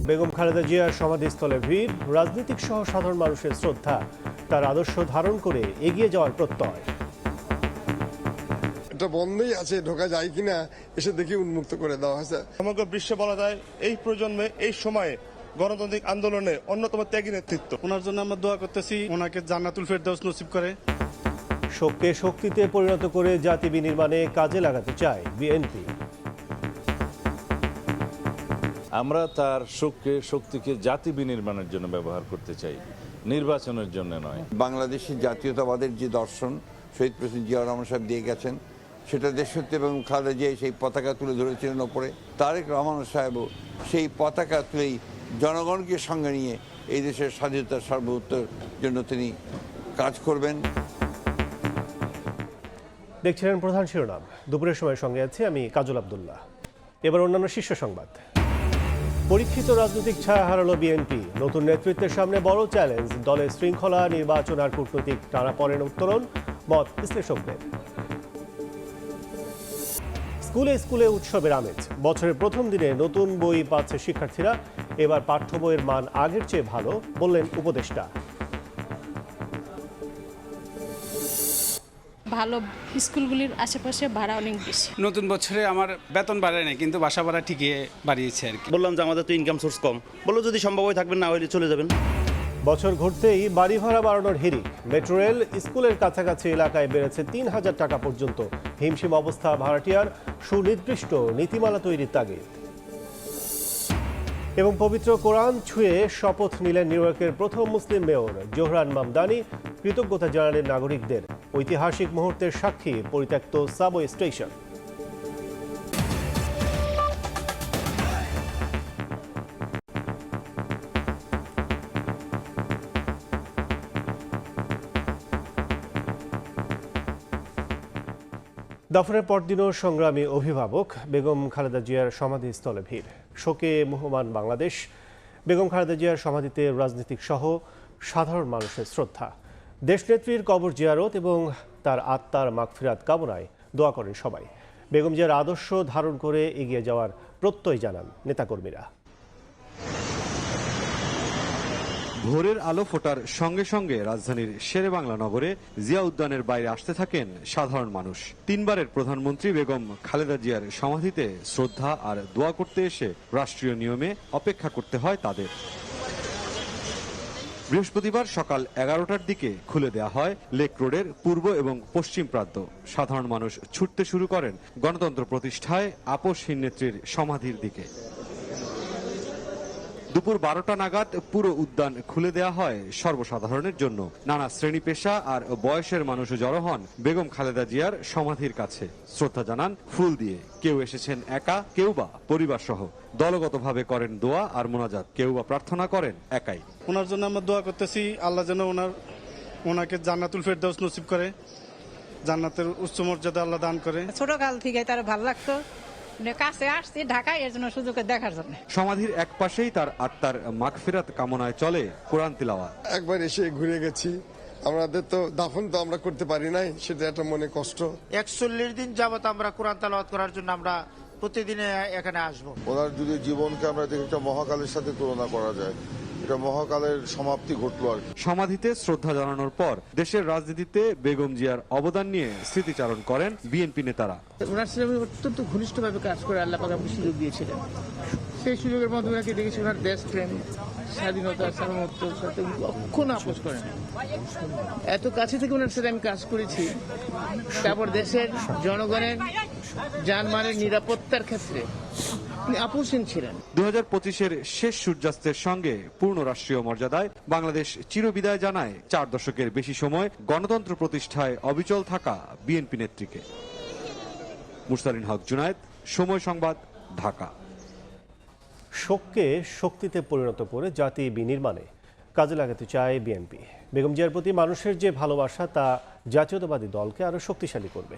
বেগম খালেদা জিয়ার সমাধিস্থলে ভিড়, রাজনীতিক সহ সাধারণ মানুষের শ্রদ্ধা, তার আদর্শ ধারণ করে এগিয়ে যাওয়ার প্রত্যয়। এটা বন্ধই আছে, ঢোকা যায় কিনা এসে দেখি উন্মুক্ত করে দেওয়া হয়েছে। সমগ্র বিশ্বে বলা যায় এই প্রজন্মে এই সময়ে গণতান্ত্রিক আন্দোলনে অন্যতম ত্যাগী নেতৃত্ব। ওনার জন্য আমরা দোয়া করতেছি, ওনাকে জান্নাতুল ফেরদৌস নসিব করে। শোককে শক্তিতে পরিণত করে জাতি বিনির্মাণে কাজে লাগাতে চায় বিএনপি। আমরা তার শোককে শক্তিকে জাতি বিনির্মাণের জন্য ব্যবহার করতে চাই, নির্বাচনের জন্য নয়। বাংলাদেশের জাতীয়তাবাদের যে দর্শন শহীদ প্রেসিডেন্ট জিয়াউর রহমান সাহেব দিয়ে গেছেন, সেটা দেশসত্য এবং খালেদা জিয়া সেই পতাকা তুলে ধরেছিলেন ওপরে। তারেক রহমান সাহেবও সেই পতাকা তুলেই জনগণকে সঙ্গে নিয়ে এই দেশের স্বাধীনতার সার্বভৌমত্বের জন্য তিনি কাজ করবেন। দেখছিলেন প্রধান শিরোনাম। দুপুরের সময় সঙ্গে আছি আমি কাজল আব্দুল্লাহ। এবার অন্যান্য শীর্ষ সংবাদ। পরীক্ষিত রাজনৈতিক ছায়া হারালো বিএনপি, নতুন নেতৃত্বের সামনে বড় চ্যালেঞ্জ। দলের শৃঙ্খলা, নির্বাচন আর কূটনৈতিক টানাপোড়েন উত্তরণ, মত বিশ্লেষকদের। স্কুলে স্কুলে উৎসবের আমেজ, বছরের প্রথম দিনে নতুন বই পাচ্ছে শিক্ষার্থীরা। এবার পাঠ্য বইয়ের মান আগের চেয়ে ভালো বললেন উপদেষ্টা। ভালো স্কুলগুলির আশেপাশে ভাড়া অনেক বেশি। নতুন বছরে আমার বেতন বাড়ায় নাই, কিন্তু বাসা ভাড়া ঠিকই বাড়িয়েছে আর কি। বললাম যে আমাদের তো ইনকাম সোর্স কম, বললো যদি সম্ভব হয় থাকবেন, না হলে চলে যাবেন। বছর ঘুরতেই বাড়ি ভাড়া বাড়ানোর হিড়িক। মেট্রো রেল, স্কুলের কাছাকাছি এলাকায় বেড়েছে ৩,০০০ টাকা পর্যন্ত। হিমশিম অবস্থা ভাড়াটিয়ার, সুনির্দিষ্ট নীতিমালা তৈরির তাগিদ। এবং পবিত্র কোরআন ছুঁয়ে শপথ নিলেন নিউ ইয়র্কের প্রথম মুসলিম মেয়র জোহরান মামদানি। কৃতজ্ঞতা জানালেন নাগরিকদের। ঐতিহাসিক মুহূর্তের সাক্ষী পরিত্যক্ত সাবওয়ে স্টেশন। দাফনের পরদিনও সংগ্রামী অভিভাবক। বেগম খালেদা জিয়ার সমাধিস্থলে ভিড়, শোকে মুহ্যমান বাংলাদেশ। বেগম খালেদা জিয়ার সমাধিতে রাজনীতিক সহ সাধারণ মানুষের শ্রদ্ধা। দেশনেত্রীর কবর জিয়ারত এবং তার আত্মার মাগফিরাত কামনায় দোয়া করেন সবাই। বেগম জিয়ার আদর্শ ধারণ করে এগিয়ে যাওয়ার প্রত্যয় জানান নেতাকর্মীরা। ভোরের আলো ফোটার সঙ্গে সঙ্গে রাজধানীর শেরেবাংলা নগরে জিয়া উদ্যানের বাইরে আসতে থাকেন সাধারণ মানুষ। তিনবারের প্রধানমন্ত্রী বেগম খালেদা জিয়ার সমাধিতে শ্রদ্ধা আর দোয়া করতে এসে রাষ্ট্রীয় নিয়মে অপেক্ষা করতে হয় তাদের। বৃহস্পতিবার সকাল 11টার দিকে খুলে দেয়া হয় লেক রোডের পূর্ব এবং পশ্চিম প্রান্ত। সাধারণ মানুষ ছুটতে শুরু করেন গণতন্ত্র প্রতিষ্ঠায় আপোষহীন নেত্রীর সমাধির দিকে। দুপুর 12টা নাগাদ পুরো উদ্যান খুলে দেয়া হয় সর্বসাধারণের জন্য। নানা শ্রেণী পেশা আর বয়সের মানুষ জড়ো হন বেগম খালেদা জিয়ার সমাধির কাছে। শ্রদ্ধা জানান ফুল দিয়ে। কেউ এসেছেন একা, কেউ বা পরিবার সহ। দলগতভাবে করেন দোয়া আর মোনাজাত, কেউ বা প্রার্থনা করেন একাই। ওনার জন্য আমরা দোয়া করতেছি, আল্লাহ যেন ওনাকে জান্নাতুল ফেরদৌস নসিব করে, জান্নাতের উচ্চ মর্যাদা আল্লাহ দান করে। ছোটকাল থেকে তার ভালো লাগতো, কাছে আসছি ঢাকায় এর জন্য সুযোগে দেখার জন্য। সমাধির এক পাশেই তার আত্মার মাগফিরাত কামনায় চলে কোরআন তিলাওয়াত। একবার এসে ঘুরে গেছি, আমাদের তো দাফন তো আমরা করতে পারি নাই, সেটা একটা মনে কষ্ট। ৪১ দিন যাবত আমরা কোরআন তেলাওয়াত করার জন্য আমরা প্রতিদিন এখানে আসবো। ওনার যদি জীবনকে আমরা দেখি একটা মহাকালের সাথে তুলনা করা যায়, এটা মহাকালের সমাপ্তি ঘটলো আর কি। সমাধিতে শ্রদ্ধা জানানোর পর দেশের রাজনীতিতে বেগম জিয়ার অবদান নিয়ে স্মৃতিচারণ করেন বিএনপি নেতারা। ওনার সাথে আমি অত্যন্ত ঘনিষ্ঠভাবে কাজ করে আল্লাহ পাক আমাকে সুযোগ দিয়েছিলেন। সেই সুযোগের মধ্যে ওনাকে দেখেছি ওনার দেশপ্রেম, স্বাধীনতা, সার্বভৌমত্বের সাথে কখনো আপোষ করেন। এত কাছে থেকে ওনার সাথে আমি কাজ করেছি। তারপর দেশের জনগণের জানমালের নিরাপত্তার ক্ষেত্রে আপোষহীন ছিলেন। 2025-এর শেষ সূর্যাস্তের সঙ্গে পূর্ণ রাষ্ট্রীয় মর্যাদায় বাংলাদেশ চিরবিদায় জানায় 4 দশকের বেশি সময় গণতন্ত্র প্রতিষ্ঠায় অবিচল থাকা বিএনপি নেত্রীকে। মুস্তারিন হক জুনায়েদ, সময় সংবাদ, ঢাকা। শোককে শক্তিতে পরিণত করে জাতি বিনির্মাণে কাজে লাগাতে চায় বিএনপি। বেগম জিয়ার প্রতি মানুষের যে ভালোবাসা তা জাতীয়তাবাদী দলকে আরও শক্তিশালী করবে,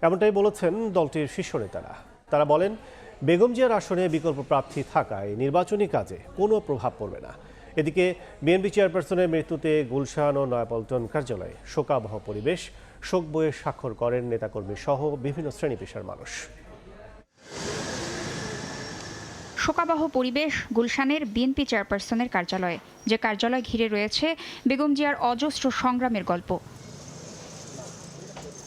এমনটাই বলেছেন দলটির শীর্ষ নেতারা। তারা বলেন, বেগম জিয়ার আসনে বিকল্প প্রার্থী থাকায় নির্বাচনী কাজে কোনো প্রভাব পড়বে না। এদিকে বিএনপি চেয়ারপারসনের মৃত্যুতে গুলশান ও নয়াপল্টন কার্যালয়ে শোকাবহ পরিবেশ। শোক বইয়ে স্বাক্ষর করেন নেতাকর্মী সহ বিভিন্ন শ্রেণী পেশার মানুষ। শোকাবহ পরিবেশ গুলশানের বিএনপি চেয়ারপারসনের কার্যালয়ে, যে কার্যালয় ঘিরে রয়েছে বেগম জিয়ার অজস্র সংগ্রামের গল্প।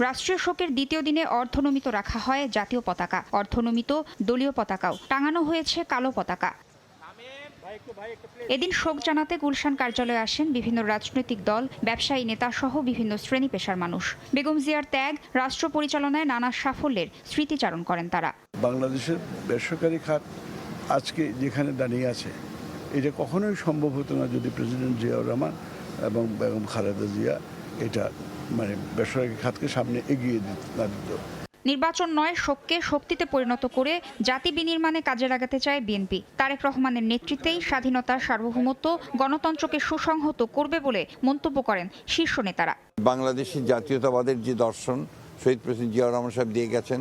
রাষ্ট্রীয় শোকের দ্বিতীয় দিনে অর্ধনমিত রাখা হয় জাতীয় পতাকা, অর্ধনমিত দলীয় পতাকাও, টাঙানো হয়েছে কালো পতাকা। এদিন শোক জানাতে গুলশান কার্যালয়ে আসেন বিভিন্ন রাজনৈতিক দল, ব্যবসায়ী নেতা সহ বিভিন্ন শ্রেণী পেশার মানুষ। বেগম জিয়ার ত্যাগ, রাষ্ট্র পরিচালনায় নানা সাফল্যের স্মৃতিচারণ করেন তারা। বাংলাদেশের বেসরকারি খাত আজকে যেখানে দাঁড়িয়ে আছে, এটা কখনোই সম্ভব হতো না যদি প্রেসিডেন্ট জিয়াউর রহমান এবং বেগম খালেদা জিয়া এটা বেসরকারি খাতকে সামনে এগিয়ে না দিত। নির্বাচন নয়, শোককে শক্তিতে পরিণত করে জাতি বিনির্মাণে কাজে লাগাতে চায় বিএনপি। তারেক রহমানের নেতৃত্বেই স্বাধীনতা, সার্বভৌমত্ব, গণতন্ত্রকে সুসংহত করবে বলে মন্তব্য করেন শীর্ষ নেতারা। বাংলাদেশের জাতীয়তাবাদের যে দর্শন শহীদ প্রেসিডেন্ট জিয়াউর রহমান সাহেব দিয়ে গেছেন,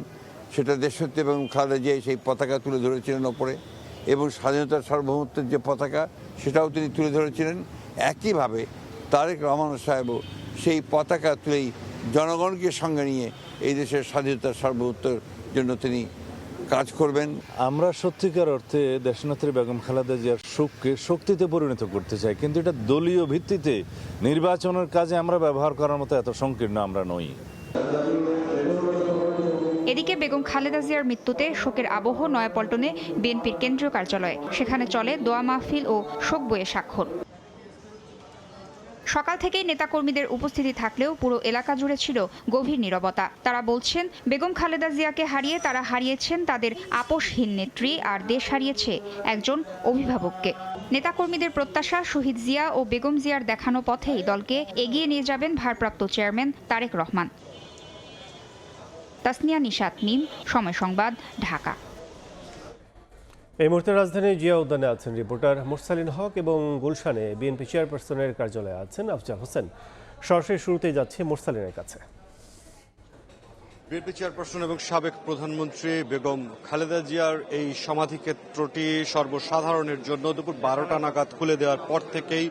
সেটা দেশসত্ত্ব এবং খালেদা জিয়া সেই পতাকা তুলে ধরেছিলেন ওপরে, এবং স্বাধীনতার সার্বভৌমত্বের যে পতাকা সেটাও তিনি তুলে ধরেছিলেন। একইভাবে তারেক রহমান সাহেবও সেই পতাকা তুলেই জনগণকে সঙ্গে নিয়ে এই দেশের স্বাধীনতার সার্বভৌমত্বের জন্য তিনি কাজ করবেন। আমরা সত্যিকার অর্থে দেশনেত্রী বেগম খালেদা জিয়ার শোককে শক্তিতে পরিণত করতে চাই, কিন্তু এটা দলীয় ভিত্তিতে নির্বাচনের কাজে আমরা ব্যবহার করার মতো এত সংকীর্ণ আমরা নই। এদিকে বেগম খালেদা জিয়ার মৃত্যুতে শোকের আবহ নয়াপল্টনে বিএনপির কেন্দ্রীয় কার্যালয়ে। সেখানে চলে দোয়া মাহফিল ও শোক বইয়ে স্বাক্ষর। সকাল থেকেই নেতাকর্মীদের উপস্থিতি থাকলেও পুরো এলাকা জুড়ে ছিল গভীর নীরবতা। তারা বলছেন, বেগম খালেদা জিয়াকে হারিয়ে তারা হারিয়েছেন তাদের আপোষহীন নেত্রী, আর দেশ হারিয়েছে একজন অভিভাবককে। নেতাকর্মীদের প্রত্যাশা, শহীদ জিয়া ও বেগম জিয়ার দেখানো পথেই দলকে এগিয়ে নিয়ে যাবেন ভারপ্রাপ্ত চেয়ারম্যান তারেক রহমান। তাসনিয়া নিশাত মিম, সময় সংবাদ, ঢাকা। এই মুহূর্তে রাজধানী জিয়া উদ্যানে আছেন রিপোর্টার মুরসালিন হক এবং গুলশানে বিএনপি চেয়ারপারসনের কার্যালয়ে আছেন আফজাল হোসেন। সরাসরি শুরুতেই যাচ্ছে মুরসালিনের কাছে। বিএনপি চেয়ারপারসন এবং সাবেক প্রধানমন্ত্রী বেগম খালেদা জিয়ার এই সমাধিক্ষেত্রটি সর্বসাধারণের জন্য দুপুর 12টা নাগাদ খুলে দেওয়ার পর থেকেই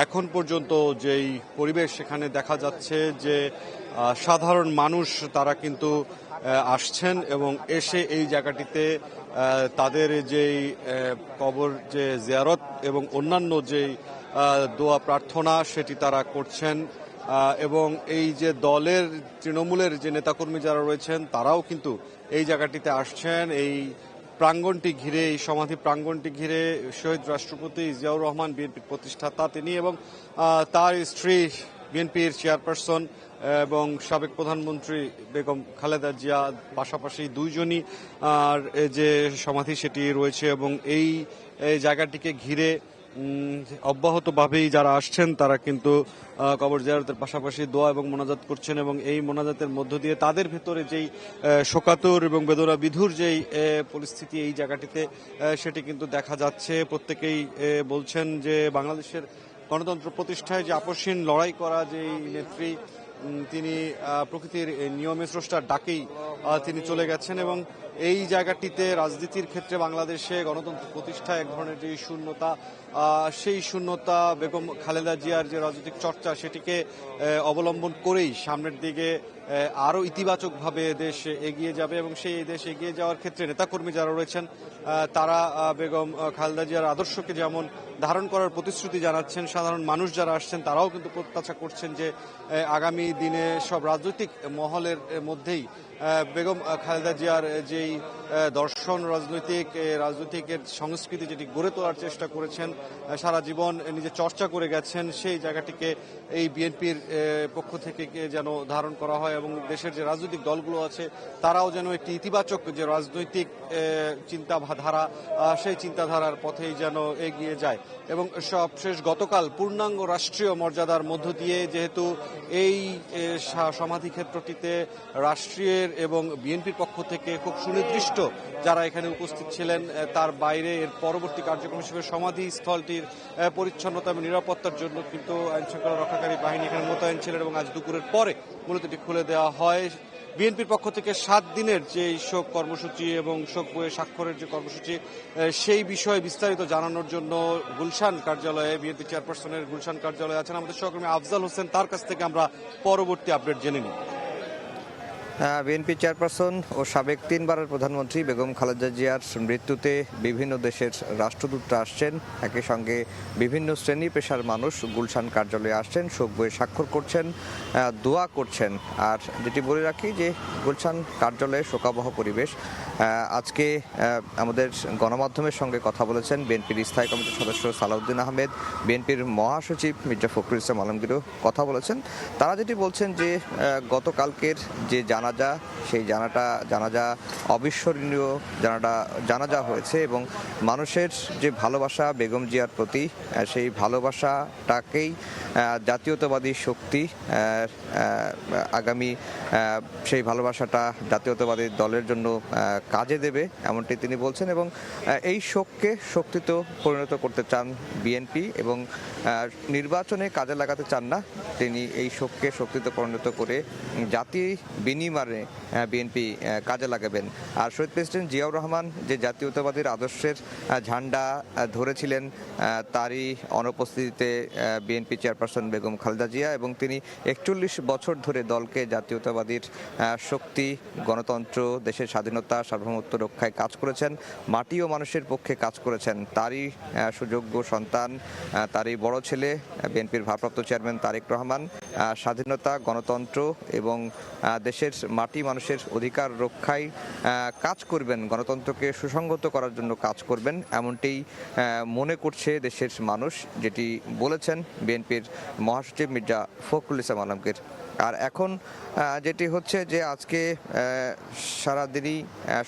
এখন পর্যন্ত যেই পরিবেশ সেখানে দেখা যাচ্ছে যে সাধারণ মানুষ তারা কিন্তু আসছেন এবং এসে এই জায়গাটিতে তাদের যেই কবর যে জিয়ারত এবং অন্যান্য যেই দোয়া প্রার্থনা সেটি তারা করছেন। এবং এই যে দলের তৃণমূলের যে নেতাকর্মী যারা রয়েছেন তারাও কিন্তু এই জায়গাটিতে আসছেন। এই প্রাঙ্গণটি ঘিরে, এই সমাধি প্রাঙ্গণটি ঘিরে শহীদ রাষ্ট্রপতি জিয়াউর রহমান, বিএনপির প্রতিষ্ঠাতা তিনি, এবং তার স্ত্রী বিএনপির চেয়ারপারসন এবং সাবেক প্রধানমন্ত্রী বেগম খালেদা জিয়া, পাশাপাশি দুইজনই আর যে সমাধি সেটি রয়েছে। এবং এই জায়গাটিকে ঘিরে অব্যাহতভাবেই যারা আসছেন তারা কিন্তু কবর জিয়ারতের পাশাপাশি দোয়া এবং মোনাজাত করছেন, এবং এই মোনাজাতের মধ্য দিয়ে তাদের ভেতরে যেই শোকাতুর এবং বেদনা বিধুর যেই পরিস্থিতি এই জায়গাটিতে সেটি কিন্তু দেখা যাচ্ছে। প্রত্যেকেই বলছেন যে বাংলাদেশের গণতন্ত্র প্রতিষ্ঠায় যে আপোষহীন লড়াই করা যেই নেত্রী, তিনি প্রকৃতির নিয়মে স্রষ্টার ডাকেই তিনি চলে গেছেন। এবং এই জায়গাটিতে রাজনীতির ক্ষেত্রে বাংলাদেশে গণতন্ত্র প্রতিষ্ঠা এক ধরনের যে শূন্যতা, সেই শূন্যতা বেগম খালেদা জিয়ার যে রাজনৈতিক চর্চা সেটিকে অবলম্বন করেই সামনের দিকে আরও ইতিবাচকভাবে দেশ এগিয়ে যাবে। এবং সেই দেশ এগিয়ে যাওয়ার ক্ষেত্রে নেতাকর্মী যারা রয়েছেন তারা বেগম খালেদা জিয়ার আদর্শকে যেমন ধারণ করার প্রতিশ্রুতি জানাচ্ছেন, সাধারণ মানুষ যারা আসছেন তারাও কিন্তু প্রত্যাশা করছেন যে আগামী দিনে সব রাজনৈতিক মহলের মধ্যেই বেগম খালেদা জিয়ার যেই দর্শন, রাজনৈতিকের সংস্কৃতি যেটি গড়ে তোলার চেষ্টা করেছেন, সারা জীবন নিজে চর্চা করে গেছেন, সেই জায়গাটিকে এই বিএনপির পক্ষ থেকে যেন ধারণ করা হয় এবং দেশের যে রাজনৈতিক দলগুলো আছে তারাও যেন একটি ইতিবাচক যে রাজনৈতিক চিন্তাধারা, সেই চিন্তাধারার পথেই যেন এগিয়ে যায়। এবং সবশেষ গতকাল পূর্ণাঙ্গ রাষ্ট্রীয় মর্যাদার মধ্য দিয়ে যেহেতু এই সমাধিক্ষেত্রটিতে রাষ্ট্রীয় এবং বিএনপির পক্ষ থেকে খুব সুনির্দিষ্ট যারা এখানে উপস্থিত ছিলেন, তার বাইরে এর পরবর্তী কার্যক্রম হিসেবে সমাধি স্থলটির পরিচ্ছন্নতা এবং নিরাপত্তার জন্য কিন্তু আইনশৃঙ্খলা রক্ষাকারী বাহিনী এখানে মোতায়েন ছিলেন এবং আজ দুপুরের পরে মূলত এটি খুলে দেওয়া হয়। বিএনপির পক্ষ থেকে 7 দিনের যে শোক কর্মসূচি এবং শোক বইয়ে স্বাক্ষরের যে কর্মসূচি, সেই বিষয়ে বিস্তারিত জানানোর জন্য গুলশান কার্যালয়ে বিএনপি চেয়ারপারসনের গুলশান কার্যালয়ে আছেন আমাদের সহকর্মী আফজাল হোসেন। তার কাছ থেকে আমরা পরবর্তী আপডেট জেনে নিই। বিএনপি চেয়ারপারসন ও সাবেক 3 বারের প্রধানমন্ত্রী বেগম খালেদা জিয়ার মৃত্যুতে বিভিন্ন দেশের রাষ্ট্রদূতরা আসছেন, একই সঙ্গে বিভিন্ন শ্রেণী পেশার মানুষ গুলশান কার্যালয়ে আসছেন, শোক বইয়ে স্বাক্ষর করছেন, দোয়া করছেন। আর যেটি বলে রাখি যে গুলশান কার্যালয়ে শোকাবহ পরিবেশ। আজকে আমাদের গণমাধ্যমের সঙ্গে কথা বলেছেন বিএনপির স্থায়ী কমিটির সদস্য সালাউদ্দিন আহমেদ, বিএনপির মহাসচিব মির্জা ফখরুল ইসলাম আলমগীরও কথা বলেছেন। তারা যেটি বলছেন যে গতকালকের যে সেই জানাজা অবিস্মরণীয় জানাজা হয়েছে এবং মানুষের যে ভালোবাসা বেগম জিয়ার প্রতি, সেই ভালোবাসাটাকেই জাতীয়তাবাদী শক্তি আগামী সেই ভালোবাসাটা জাতীয়তাবাদী দলের জন্য কাজে দেবে, এমনটি তিনি বলছেন। এবং এই শোককে শক্তিতে পরিণত করতে চান বিএনপি এবং নির্বাচনে কাজে লাগাতে চান না। তিনি এই শোককে শক্তিতে পরিণত করে জাতি বিনিময়ে বিএনপি কাজে লাগাবেন। আর শহীদ প্রেসিডেন্ট জিয়াউর রহমান যে জাতীয়তাবাদীর আদর্শের ঝান্ডা ধরেছিলেন, তারই অনুপস্থিতিতে বিএনপি চেয়ারপারসন বেগম খালেদা জিয়া, এবং তিনি 41 বছর ধরে দলকে জাতীয়তাবাদীর শক্তি, গণতন্ত্র, দেশের স্বাধীনতা, সার্বভৌমত্ব রক্ষায় কাজ করেছেন, মাটি ও মানুষের পক্ষে কাজ করেছেন। তারই সুযোগ্য সন্তান, তারই বড় ছেলে বিএনপির ভারপ্রাপ্ত চেয়ারম্যান তারেক রহমান স্বাধীনতা, গণতন্ত্র এবং দেশের মাটি মানুষের অধিকার রক্ষায় কাজ করবেন, গণতন্ত্রকে সুসংহত করার জন্য কাজ করবেন, এমনটি মনে করছে দেশের মানুষ, যেটি বলেছেন বিএনপির মহাসচিব মির্জা ফখরুল ইসলাম আলমগীর। আর এখন যেটি হচ্ছে যে আজকে সারাদিনই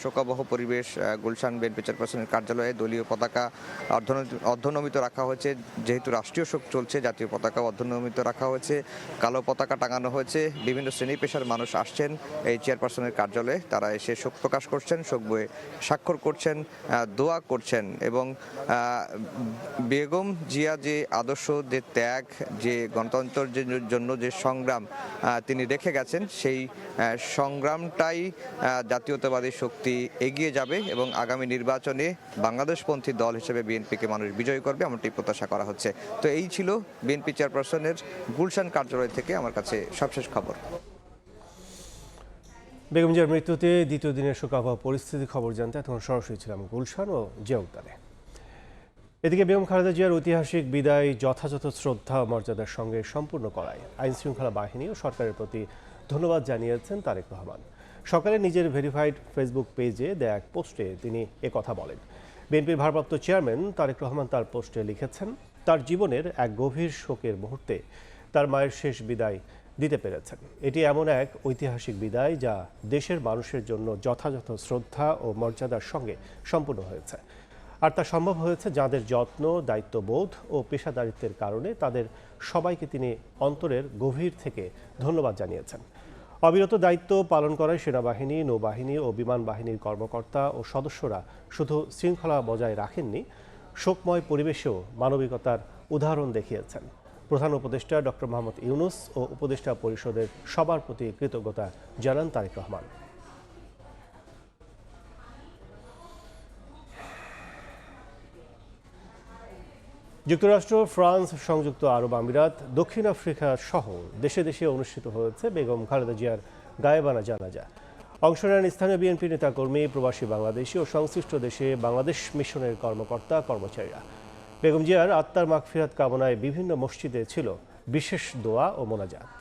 শোকাবহ পরিবেশ। গুলশান বিএনপি চেয়ারপারসনের কার্যালয়ে দলীয় পতাকা অর্ধনমিত রাখা হয়েছে, যেহেতু রাষ্ট্রীয় শোক চলছে, জাতীয় পতাকা অর্ধনমিত রাখা হয়েছে, কালো পতাকা টাঙানো হয়েছে। বিভিন্ন শ্রেণী পেশার মানুষ আসছেন এই চেয়ারপারসনের কার্যালয়ে, তারা এসে শোক প্রকাশ করছেন, শোক বইয়ে স্বাক্ষর করছেন, দোয়া করছেন। এবং বেগম জিয়া যে আদর্শ, যে ত্যাগ, যে গণতন্ত্রের জন্য যে সংগ্রাম তিনি রেখে গেছেন, সেই সংগ্রামটাই জাতীয়তাবাদী শক্তি এগিয়ে যাবে এবং আগামী নির্বাচনে বাংলাদেশপন্থী দল হিসেবে বিএনপিকে মানুষ বিজয়ী করবে, এমনটি প্রত্যাশা করা হচ্ছে। তো এই ছিল বিএনপি চেয়ারপারসনের গুলশান কার্যালয় থেকে আমার কাছে সবশেষ খবর। বেগম জিয়ার মৃত্যুতে দ্বিতীয় দিনের শোকাবহ পরিস্থিতি খবর জানতে এখন সরাসরি ছিলাম গুলশান ও জিয়া উদ্যানে। এদিকে বেগম খালেদা জিয়ার ঐতিহাসিক বিদায় যথাযথ শ্রদ্ধা ও মর্যাদার সঙ্গে সম্পূর্ণ করায় আইন শৃঙ্খলা বাহিনী ও সরকারের প্রতি ধন্যবাদ জানিয়েছেন তারেক রহমান। সকালে নিজের ভেরিফাইড ফেসবুক পেজে দেয়া এক পোস্টে তিনি একথা বলেন। বিএনপির ভারপ্রাপ্ত চেয়ারম্যান তারেক রহমান তার পোস্টে লিখেছেন, তার জীবনের এক গভীর শোকের মুহূর্তে তার মায়ের শেষ বিদায় দিতে পেরেছেন। এটি এমন এক ঐতিহাসিক বিদায় যা দেশের মানুষের জন্য যথাযথ শ্রদ্ধা ও মর্যাদার সঙ্গে সম্পূর্ণ হয়েছে। আর তা সম্ভব হয়েছে যাদের যত্ন, দায়িত্ববোধ ও পেশাদারিত্বের কারণে। তাদের সবাইকে তিনি অন্তরের গভীর থেকে ধন্যবাদ জানিয়েছেন। অবিরত দায়িত্ব পালন করায় সেনাবাহিনী, নৌবাহিনী ও বিমান বাহিনীর কর্মকর্তা ও সদস্যরা শুধু শৃঙ্খলা বজায় রাখেননি, শোকময় পরিবেশেও মানবিকতার উদাহরণ দেখিয়েছেন। প্রধান উপদেষ্টা ডক্টর মোহাম্মদ ইউনূস ও উপদেষ্টা পরিষদের সবার প্রতি কৃতজ্ঞতা জানান তারেক রহমান। যুক্তরাষ্ট্র, ফ্রান্স, সংযুক্ত আরব আমিরাত, দক্ষিণ আফ্রিকা সহ দেশে দেশে অনুষ্ঠিত হয়েছে বেগম খালেদা জিয়ার গায়েবানা জানাজা। অংশ নেন স্থানীয় বিএনপি নেতাকর্মী, প্রবাসী বাংলাদেশি ও সংশ্লিষ্ট দেশে বাংলাদেশ মিশনের কর্মকর্তা কর্মচারীরা। বেগম জিয়ার আত্মার মাগফিরাত কামনায় বিভিন্ন মসজিদে ছিল বিশেষ দোয়া ও মোনাজাত।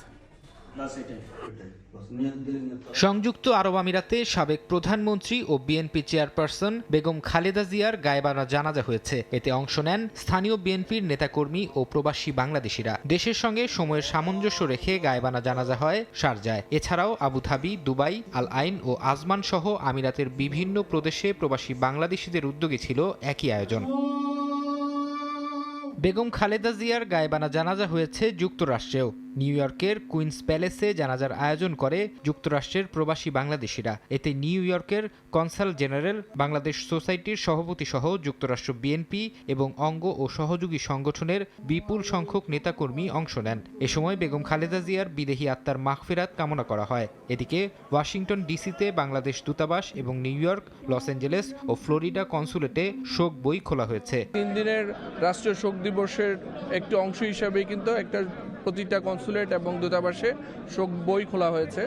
সংযুক্ত আরব আমিরাতে সাবেক প্রধানমন্ত্রী ও বিএনপি চেয়ারপারসন বেগম খালেদা জিয়ার গায়েবানা জানাজা হয়েছে। এতে অংশ নেন স্থানীয় বিএনপির নেতাকর্মী ও প্রবাসী বাংলাদেশিরা। দেশের সঙ্গে সময়ের সামঞ্জস্য রেখে গায়েবানা জানাজা হয় শারজায়। এছাড়াও আবুধাবি, দুবাই, আল আইন ও আজমান সহ আমিরাতের বিভিন্ন প্রদেশে প্রবাসী বাংলাদেশিদের উদ্যোগে ছিল একই আয়োজন। বেগম খালেদা জিয়ার গায়েবানা জানাজা হয়েছে যুক্তরাষ্ট্রেও। নিউ ইয়র্কের কুইন্স প্যালেসে জানাজার আয়োজন করে যুক্তরাষ্ট্রের প্রবাসী বাংলাদেশিরা। এতে নিউ ইয়র্কের কনসাল জেনারেল, বাংলাদেশ সোসাইটির সভাপতি সহ যুক্তরাষ্ট্র বিএনপি এবং অঙ্গ ও সহযোগী সংগঠনের বিপুল সংখ্যক নেতাকর্মী অংশ নেন। এ সময় বেগম খালেদা জিয়ার বিদেহী আত্মার মাগফিরাত কামনা করা হয়। এদিকে ওয়াশিংটন ডিসিতে বাংলাদেশ দূতাবাস এবং নিউ ইয়র্ক, লস অ্যাঞ্জেলেস ও ফ্লোরিডা কনসুলেটে শোক বই খোলা হয়েছে। 3 দিনের রাষ্ট্রীয় শোক দিবসের একটি অংশ হিসাবে কিন্তু একটা প্রতিটা কনসুলেট এবং দূতাবাসে শোক বই খোলা হয়েছে।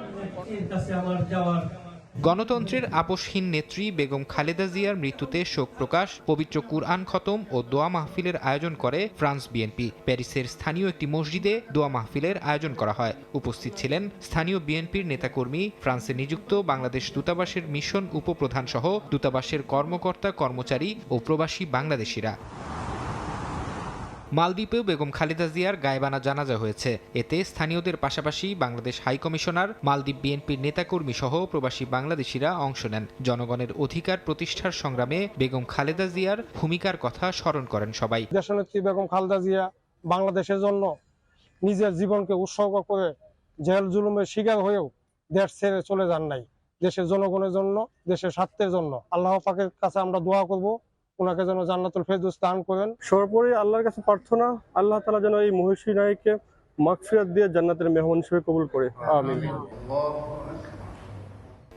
গণতন্ত্রের আপোষহীন নেত্রী বেগম খালেদা জিয়ার মৃত্যুতে শোক প্রকাশ, পবিত্র কুরআন খতম ও দোয়া মাহফিলের আয়োজন করে ফ্রান্স বিএনপি। প্যারিসের স্থানীয় একটি মসজিদে দোয়া মাহফিলের আয়োজন করা হয়। উপস্থিত ছিলেন স্থানীয় বিএনপির নেতাকর্মী, ফ্রান্সে নিযুক্ত বাংলাদেশ দূতাবাসের মিশন উপপ্রধান সহ দূতাবাসের কর্মকর্তা কর্মচারী ও প্রবাসী বাংলাদেশিরা। মালদ্বীপেও বেগম খালেদা জিয়ার গায়েবানা জানাজা হয়েছে। এতে স্থানীয়দের পাশাপাশি বাংলাদেশ হাইকমিশনার, মালদ্বীপ বিএনপির নেতাকর্মী সহ প্রবাসী বাংলাদেশিরা অংশ নেন। জনগণের অধিকার প্রতিষ্ঠার সংগ্রামে বেগম খালেদা জিয়ার ভূমিকার কথা স্মরণ করেন সবাই। দেশনেত্রী বেগম খালেদা জিয়া বাংলাদেশের জন্য নিজের জীবনকে উৎসর্গ করে জেল জুলুমের শিকার হয়েও দেশ ছেড়ে চলে যান নাই। দেশের জনগণের জন্য, দেশের স্বার্থের জন্য আল্লাহ পাকের কাছে আমরা দোয়া করব ওনাকে যেন জান্নাতুল ফেরদৌস দান করেন। সর্বোপরি আল্লাহর কাছে প্রার্থনা, আল্লাহ তাআলা যেন এই মহিষী নারীকে মাগফিরাত দিয়ে জান্নাতের মেহমান হিসেবে কবুল করে, আমিন।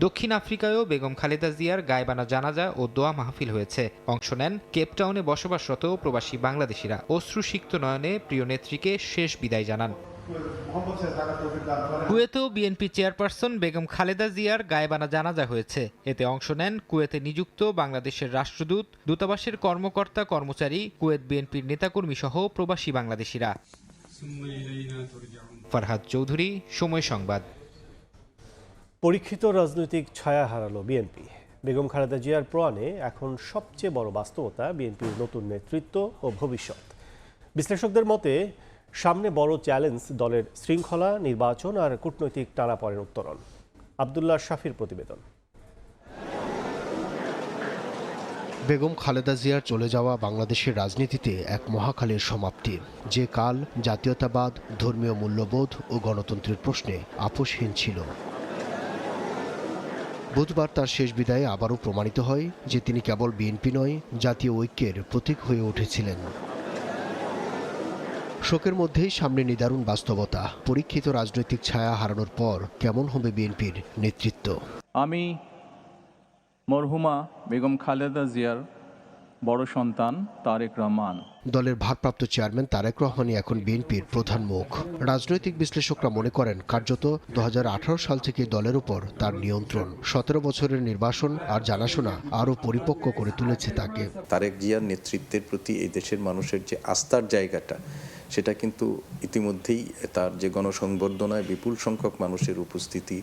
দক্ষিণ আফ্রিকায়ও বেগম খালেদা জিয়ার গায়েবানা জানাজা ও দোয়া মাহফিল হয়েছে। অংশ নেন কেপটাউনে বসবাসরত প্রবাসী বাংলাদেশিরা। অশ্রুসিক্ত নয়নে প্রিয় নেত্রীকে শেষ বিদায় জানান। কুয়েতেও বিএনপি চেয়ারপারসন বেগম খালেদা জিয়ার গায়েবানা জানাজা হয়েছে। এতে অংশ নেন কুয়েতে নিযুক্ত বাংলাদেশের রাষ্ট্রদূত, দূতাবাসের কর্মকর্তা কর্মচারী, কুয়েত বিএনপির নেতাকর্মী সহ প্রবাসী বাংলাদেশিরা। ফারহাদ চৌধুরী, সময় সংবাদ। পরীক্ষিত রাজনৈতিক ছায়া হারালো বিএনপি। বেগম খালেদা জিয়ার প্রয়াণে এখন সবচেয়ে বড় বাস্তবতা বিএনপির নতুন নেতৃত্ব ও ভবিষ্যৎ। বিশ্লেষকদের মতে সামনে বড় চ্যালেঞ্জ দলের শৃঙ্খলা, নির্বাচন আর কূটনৈতিক টানাপড়েন উত্তরণ। আব্দুল্লাহ শাফির প্রতিবেদন। বেগম খালেদা জিয়ার চলে যাওয়া বাংলাদেশের রাজনীতিতে এক মহাকালের সমাপ্তি, যে কাল জাতীয়তাবাদ, ধর্মীয় মূল্যবোধ ও গণতন্ত্রের প্রশ্নে আপোষহীন ছিল। বুধবার তার শেষ বিদায়ে আবারও প্রমাণিত হয় যে তিনি কেবল বিএনপি নয়, জাতীয় ঐক্যের প্রতীক হয়ে উঠেছিলেন। শোকের মধ্যেই সামনে নিদারুণ বাস্তবতা। পরীক্ষিত রাজনৈতিক ছায়া হারানোর পর কেমন হবে বিএনপির নেতৃত্ব? আমি মরহুমা বেগম খালেদা জিয়ার বড় সন্তান তারেক রহমান। দলের ভারপ্রাপ্ত চেয়ারম্যান তারেক রহমানই এখন বিএনপির প্রধান মুখ। রাজনৈতিক বিশ্লেষকরা মনে করেন কার্যত 2018 সাল থেকে দলের উপর তার নিয়ন্ত্রণ। 17 বছরের নির্বাসন আর জানাশোনা আরও পরিপক্ক করে তুলেছে তাকে। তারেক জিয়ার নেতৃত্বের প্রতি এই দেশের মানুষের যে আস্থার জায়গাটা, সেটা কিন্তু ইতিমধ্যেই তার যে গণসংবর্ধনায় বিপুল সংখ্যক মানুষের উপস্থিতি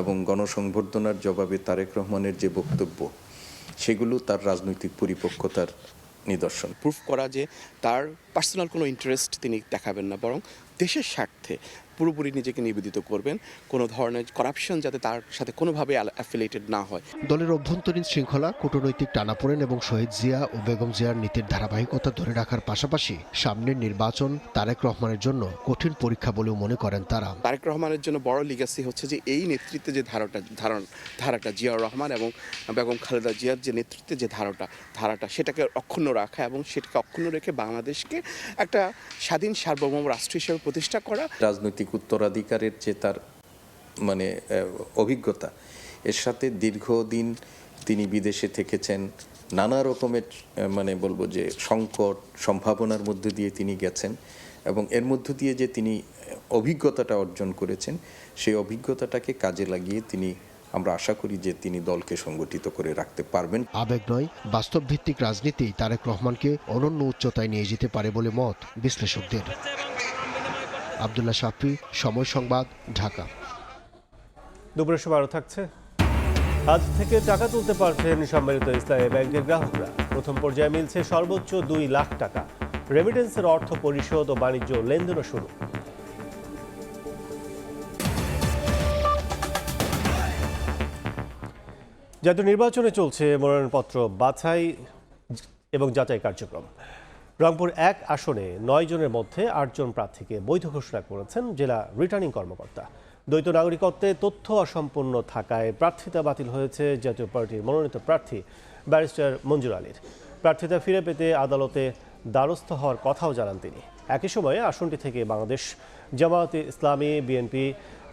এবং গণসংবর্ধনার জবাবে তারেক রহমানের যে বক্তব্য, সেগুলো তার রাজনৈতিক পরিপক্কতার নিদর্শন। প্রুফ করা যে তার পার্সোনাল কোনো ইন্টারেস্ট তিনি দেখাবেন না, বরং দেশের স্বার্থে পুরোপুরি নিজেকে নিবেদিত করবেন। কোনো ধরনের করাপশন যাতে তার সাথে কোনোভাবে অ্যাফিলিয়েটেড না হয়। দলের অভ্যন্তরীণ শৃঙ্খলা, কূটনৈতিক টানাপোড়েন এবং শহীদ জিয়া ও বেগম জিয়ার নীতির ধারাবাহিকতা ধরে রাখার পাশাপাশি সামনের নির্বাচন তারেক রহমানের জন্য কঠিন পরীক্ষা বলেও মনে করেন তারা। তারেক রহমানের জন্য বড় লিগাসি হচ্ছে যে এই নেতৃত্বে যে ধারাটা জিয়াউর রহমান এবং বেগম খালেদা জিয়ার যে নেতৃত্বে যে ধারাটা সেটাকে অক্ষুণ্ণ রাখা এবং সেটাকে অক্ষুণ্ণ রেখে বাংলাদেশকে একটা স্বাধীন সার্বভৌম রাষ্ট্র হিসেবে প্রতিষ্ঠা করা। রাজনৈতিক উত্তরাধিকারের যে তার অভিজ্ঞতা, এর সাথে দীর্ঘদিন তিনি বিদেশে থেকেছেন, নানা রকমের বলবো যে সংকট সম্ভাবনার মধ্যে দিয়ে তিনি গেছেন এবং এর মধ্য দিয়ে যে তিনি অভিজ্ঞতাটা অর্জন করেছেন, সেই অভিজ্ঞতাটাকে কাজে লাগিয়ে আমরা আশা করি যে তিনি দলকে সংগঠিত করে রাখতে পারবেন। আবেগ নয়, বাস্তব ভিত্তিক রাজনীতি তারেক রহমানকে অনন্য উচ্চতায় নিয়ে যেতে পারে বলে মত বিশ্লেষকদের। আব্দুল্লাহ শাফি, সময় সংবাদ, ঢাকা। দুপুরের সময় আরও থাকছে। আজ থেকে টাকা তুলতে পারছেন সম্মিলিত ইসলামী ব্যাংকের গ্রাহকরা। প্রথম পর্যায়ে মিলছে সর্বোচ্চ 2 লাখ টাকা। রেমিটেন্সের অর্থ পরিশোধ ও বাণিজ্য লেনদেনও শুরু। জাতীয় নির্বাচনে চলছে মনোনয়নপত্র বাছাই এবং যাচাই কার্যক্রম। রংপুর 1 আসনে 9 জনের মধ্যে 8 জন প্রার্থীকে বৈধ ঘোষণা করেছেন জেলা রিটার্নিং কর্মকর্তা। দ্বৈত নাগরিকত্বে তথ্য অসম্পূর্ণ থাকায় প্রার্থিতা বাতিল হয়েছে জাতীয় পার্টির মনোনীত প্রার্থী ব্যারিস্টার মঞ্জুর আলীর। প্রার্থিতা ফিরে পেতে আদালতে দ্বারস্থ হওয়ার কথাও জানান তিনি। একই সময়ে আসনটি থেকে বাংলাদেশ জামায়াতে ইসলামী, বিএনপি,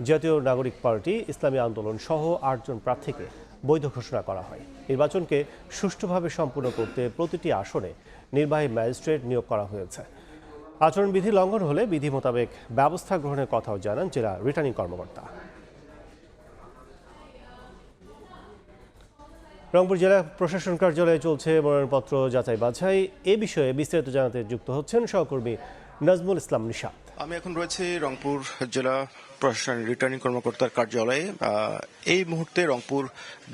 জাতীয় নাগরিক পার্টি, ইসলামী আন্দোলন সহ 8 জন প্রার্থীকে বৈধ ঘোষণা করা হয়। নির্বাচনকে সুষ্ঠুভাবে সম্পূর্ণ করতে প্রতিটি আসনে নির্বাহী ম্যাজিস্ট্রেট নিয়োগ করা হয়েছে। আচরণবিধি লঙ্ঘন হলে বিধি মোতাবেক ব্যবস্থা গ্রহণের কথাও জানান জেলা রিটার্নিং কর্মকর্তা। রংপুর জেলা প্রশাসন কার্যালয়ে চলছে মনোনয়নপত্র যাচাই বাছাই। এ বিষয়ে বিস্তারিত জানাতে যুক্ত হচ্ছেন সহকর্মী নাজমুল ইসলাম নিশাত। আমি এখন রয়েছি রংপুর জেলা প্রশাসন রিটার্নিং কর্মকর্তার কার্যালয়ে। এই মুহূর্তে রংপুর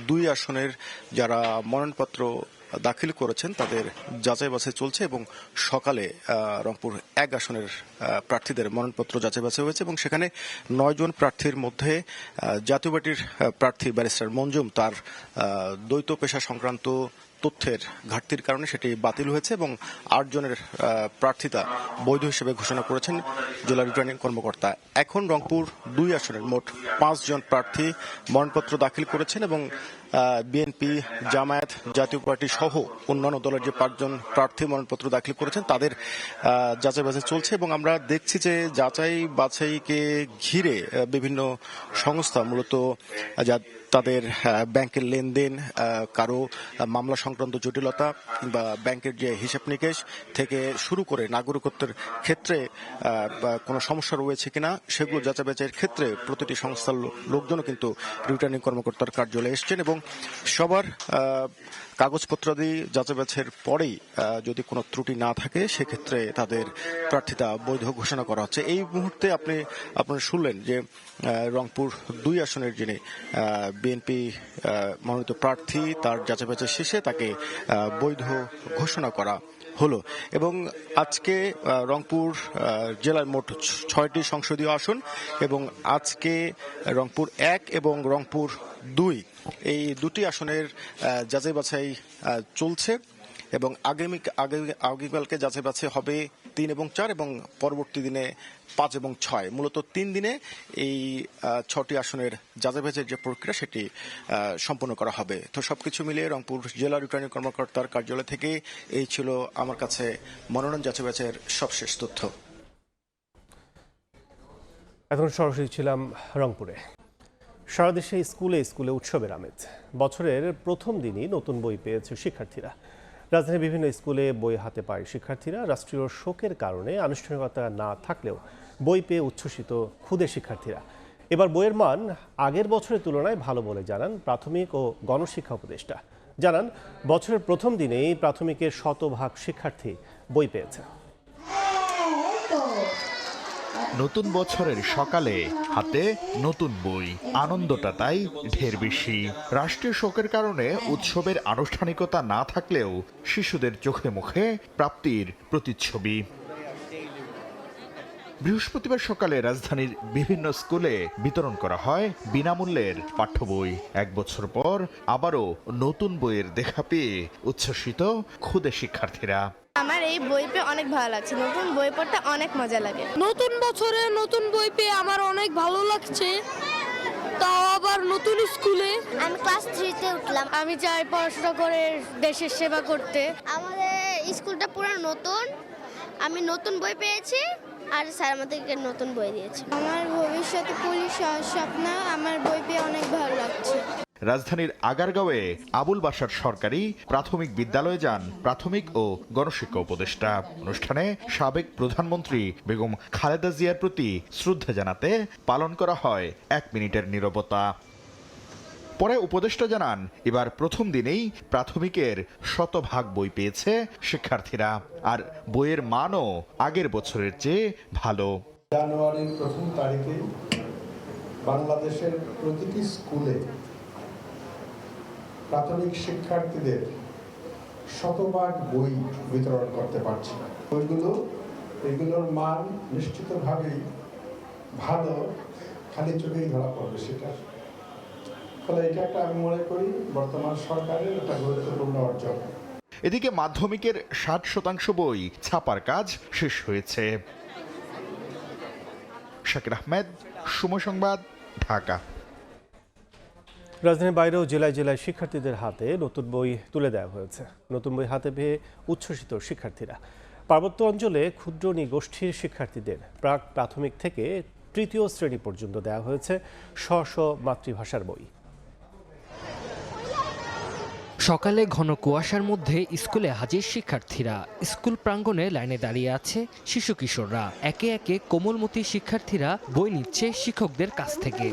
2 আসনের যারা মনোনয়নপত্র দাখিল করেছেন তাদের যাচাই বাছাই চলছে এবং সকালে রংপুর 1 আসনের প্রার্থীদের মনোনয়নপত্র যাচাই বাছাই হয়েছে এবং সেখানে 9 জন প্রার্থীর মধ্যে জাতীয় পার্টির প্রার্থী ব্যারিস্টার মঞ্জুম তার দ্বৈত পেশা সংক্রান্ত তথ্যের ঘাটতির কারণে সেটি বাতিল হয়েছে এবং 8 জনের প্রার্থিতা বৈধ হিসেবে ঘোষণা করেছেন জেলা রিটার্নিং কর্মকর্তা। এখন রংপুর 2 আসনের মোট 5 জন প্রার্থী মনোনয়নপত্র দাখিল করেছেন এবং বিএনপি, জামায়াত, জাতীয় পার্টি সহ অন্যান্য দলের যে 5 জন প্রার্থী মনোনয়নপত্র দাখিল করেছেন তাদের যাচাই বাছাই চলছে এবং আমরা দেখছি যে যাচাই বাছাইকে ঘিরে বিভিন্ন সংস্থা মূলত তাদের ব্যাংকের লেনদেন, কারো মামলা সংক্রান্ত জটিলতা কিংবা ব্যাংকের যে হিসাব নিকেশ থেকে শুরু করে নাগরিকত্বের ক্ষেত্রে কোনো সমস্যা রয়েছে কিনা সেগুলো যাচাই বাছাইয়ের ক্ষেত্রে প্রতিটি সংস্থার লোকজনও কিন্তু রিটার্নিং কর্মকর্তার কার্যালয়ে এসছেন এবং সবার কাগজপত্রাদি যাচাই বাছাইয়ের পরেই যদি কোনো ত্রুটি না থাকে সেক্ষেত্রে তাদের প্রার্থিতা বৈধ ঘোষণা করা হচ্ছে। এই মুহূর্তে আপনারা শুনলেন যে রংপুর 2 আসনের যিনি বিএনপি মনোনীত প্রার্থী তার যাচাই বাছাই শেষে তাকে বৈধ ঘোষণা করা হলো এবং আজকে রংপুর জেলার মোট 6টি সংসদীয় আসন এবং আজকে রংপুর 1 এবং রংপুর 2 এই 2টি আসনের যাচাই বাছাই চলছে এবং আগামীকালকে যাচাই বাছাই হবে 3 এবং 4 এবং পরবর্তী দিনে 5 এবং 6। মূলত 3 দিনে এই 6টি আসনের যাচাই বাছাইয়ের যে প্রক্রিয়া সেটি সম্পন্ন করা হবে। তো সবকিছু মিলিয়ে রংপুর জেলা রিটার্নিং কর্মকর্তার কার্যালয় থেকে এই ছিল আমার কাছে মনোনয়ন যাচাই বাছাইয়ের সবশেষ তথ্য। এখন সরাসরি ছিলাম রংপুরে। সারা দেশে স্কুলে স্কুলে উৎসবের আমেজ। বছরের প্রথম দিনই নতুন বই পেয়েছে শিক্ষার্থীরা। রাজধানীর বিভিন্ন স্কুলে বই হাতে পায় শিক্ষার্থীরা। রাষ্ট্রীয় শোকের কারণে আনুষ্ঠানিকতা না থাকলেও বই পেয়ে উচ্ছ্বসিত ক্ষুদে শিক্ষার্থীরা। এবার বইয়ের মান আগের বছরের তুলনায় ভালো বলে জানান প্রাথমিক ও গণশিক্ষা উপদেষ্টা। জানান বছরের প্রথম দিনেই প্রাথমিকের 100% শিক্ষার্থী বই পেয়েছে। নতুন বছরের সকালে হাতে নতুন বই, আনন্দটা তাই ঢের বেশি। রাষ্ট্রীয় শোকের কারণে উৎসবের আনুষ্ঠানিকতা না থাকলেও শিশুদের চোখে মুখে প্রাপ্তির প্রতিচ্ছবি। বৃহস্পতিবার সকালে রাজধানীর বিভিন্ন স্কুলে বিতরণ করা হয় বিনামূল্যের পাঠ্য বই। 1 বছর পর আবারও নতুন বইয়ের দেখা পেয়ে উচ্ছ্বসিত ক্ষুদে শিক্ষার্থীরা। আমার এই বই পেয়ে অনেক ভালো লাগছে। নতুন বই পড়তে অনেক মজা লাগে। নতুন বছরে নতুন বই পেয়ে আমার অনেক ভালো লাগছে, তাও আবার নতুন স্কুলে। আমি ক্লাস 3-তে উঠলাম। আমি চাই পড়াশোনা করে দেশের সেবা করতে। আমাদের স্কুলটা পুরো নতুন, আমি নতুন বই পেয়েছি আর স্যার আমাদেরকে নতুন বই দিয়েছে। আমার ভবিষ্যতে পুলিশ হওয়ার স্বপ্ন, আমার বই পেয়ে অনেক ভালো লাগছে। রাজধানীর আগারগাঁওয়ে আবুল বাশার সরকারি প্রাথমিক বিদ্যালয়ে যান প্রাথমিক ও গণশিক্ষা উপদেষ্টা। অনুষ্ঠানে সাবেক প্রধানমন্ত্রী বেগম খালেদা জিয়ার প্রতি শ্রদ্ধা জানাতে পালন করা হয় 1 মিনিটের নীরবতা। পরে উপদেষ্টা জানান এবার প্রথম দিনেই প্রাথমিকের 100% বই পেয়েছে শিক্ষার্থীরা, আর বইয়ের মানও আগের বছরের চেয়ে ভালো। জানুয়ারির প্রথম তারিখে বাংলাদেশের প্রতিটি স্কুলে প্রাথমিক শিক্ষার্থীদের 100% বই বিতরণ করতে পারছি। এগুলোর মান নিশ্চিতভাবেই ভালো, খালি চোখেই ধরা পড়বে সেটা। ফলে এটা একটা আমি মনে করি বর্তমান সরকারের একটা গুরুত্বপূর্ণ অর্জন। এদিকে মাধ্যমিকের 60% বই ছাপার কাজ শেষ হয়েছে। শাকির আহমেদ, সময় সংবাদ, ঢাকা। রাজধানীর বাইরেও জেলায় জেলায় শিক্ষার্থীদের হাতে নতুন বই তুলে দেওয়া হয়েছে। নতুন বই হাতে পেয়ে উচ্ছ্বসিত শিক্ষার্থীরা। পার্বত্য অঞ্চলে ক্ষুদ্র নিগোষ্ঠীর শিক্ষার্থীদের প্রাক প্রাথমিক থেকে 3য় শ্রেণী পর্যন্ত দেওয়া হয়েছে স্ব মাতৃভাষার বই। সকালে ঘন কুয়াশার মধ্যে স্কুলে হাজির শিক্ষার্থীরা। স্কুল প্রাঙ্গণে লাইনে দাঁড়িয়ে আছে শিশু কিশোররা। একে একে কোমলমতি শিক্ষার্থীরা বই নিচ্ছে শিক্ষকদের কাছ থেকে।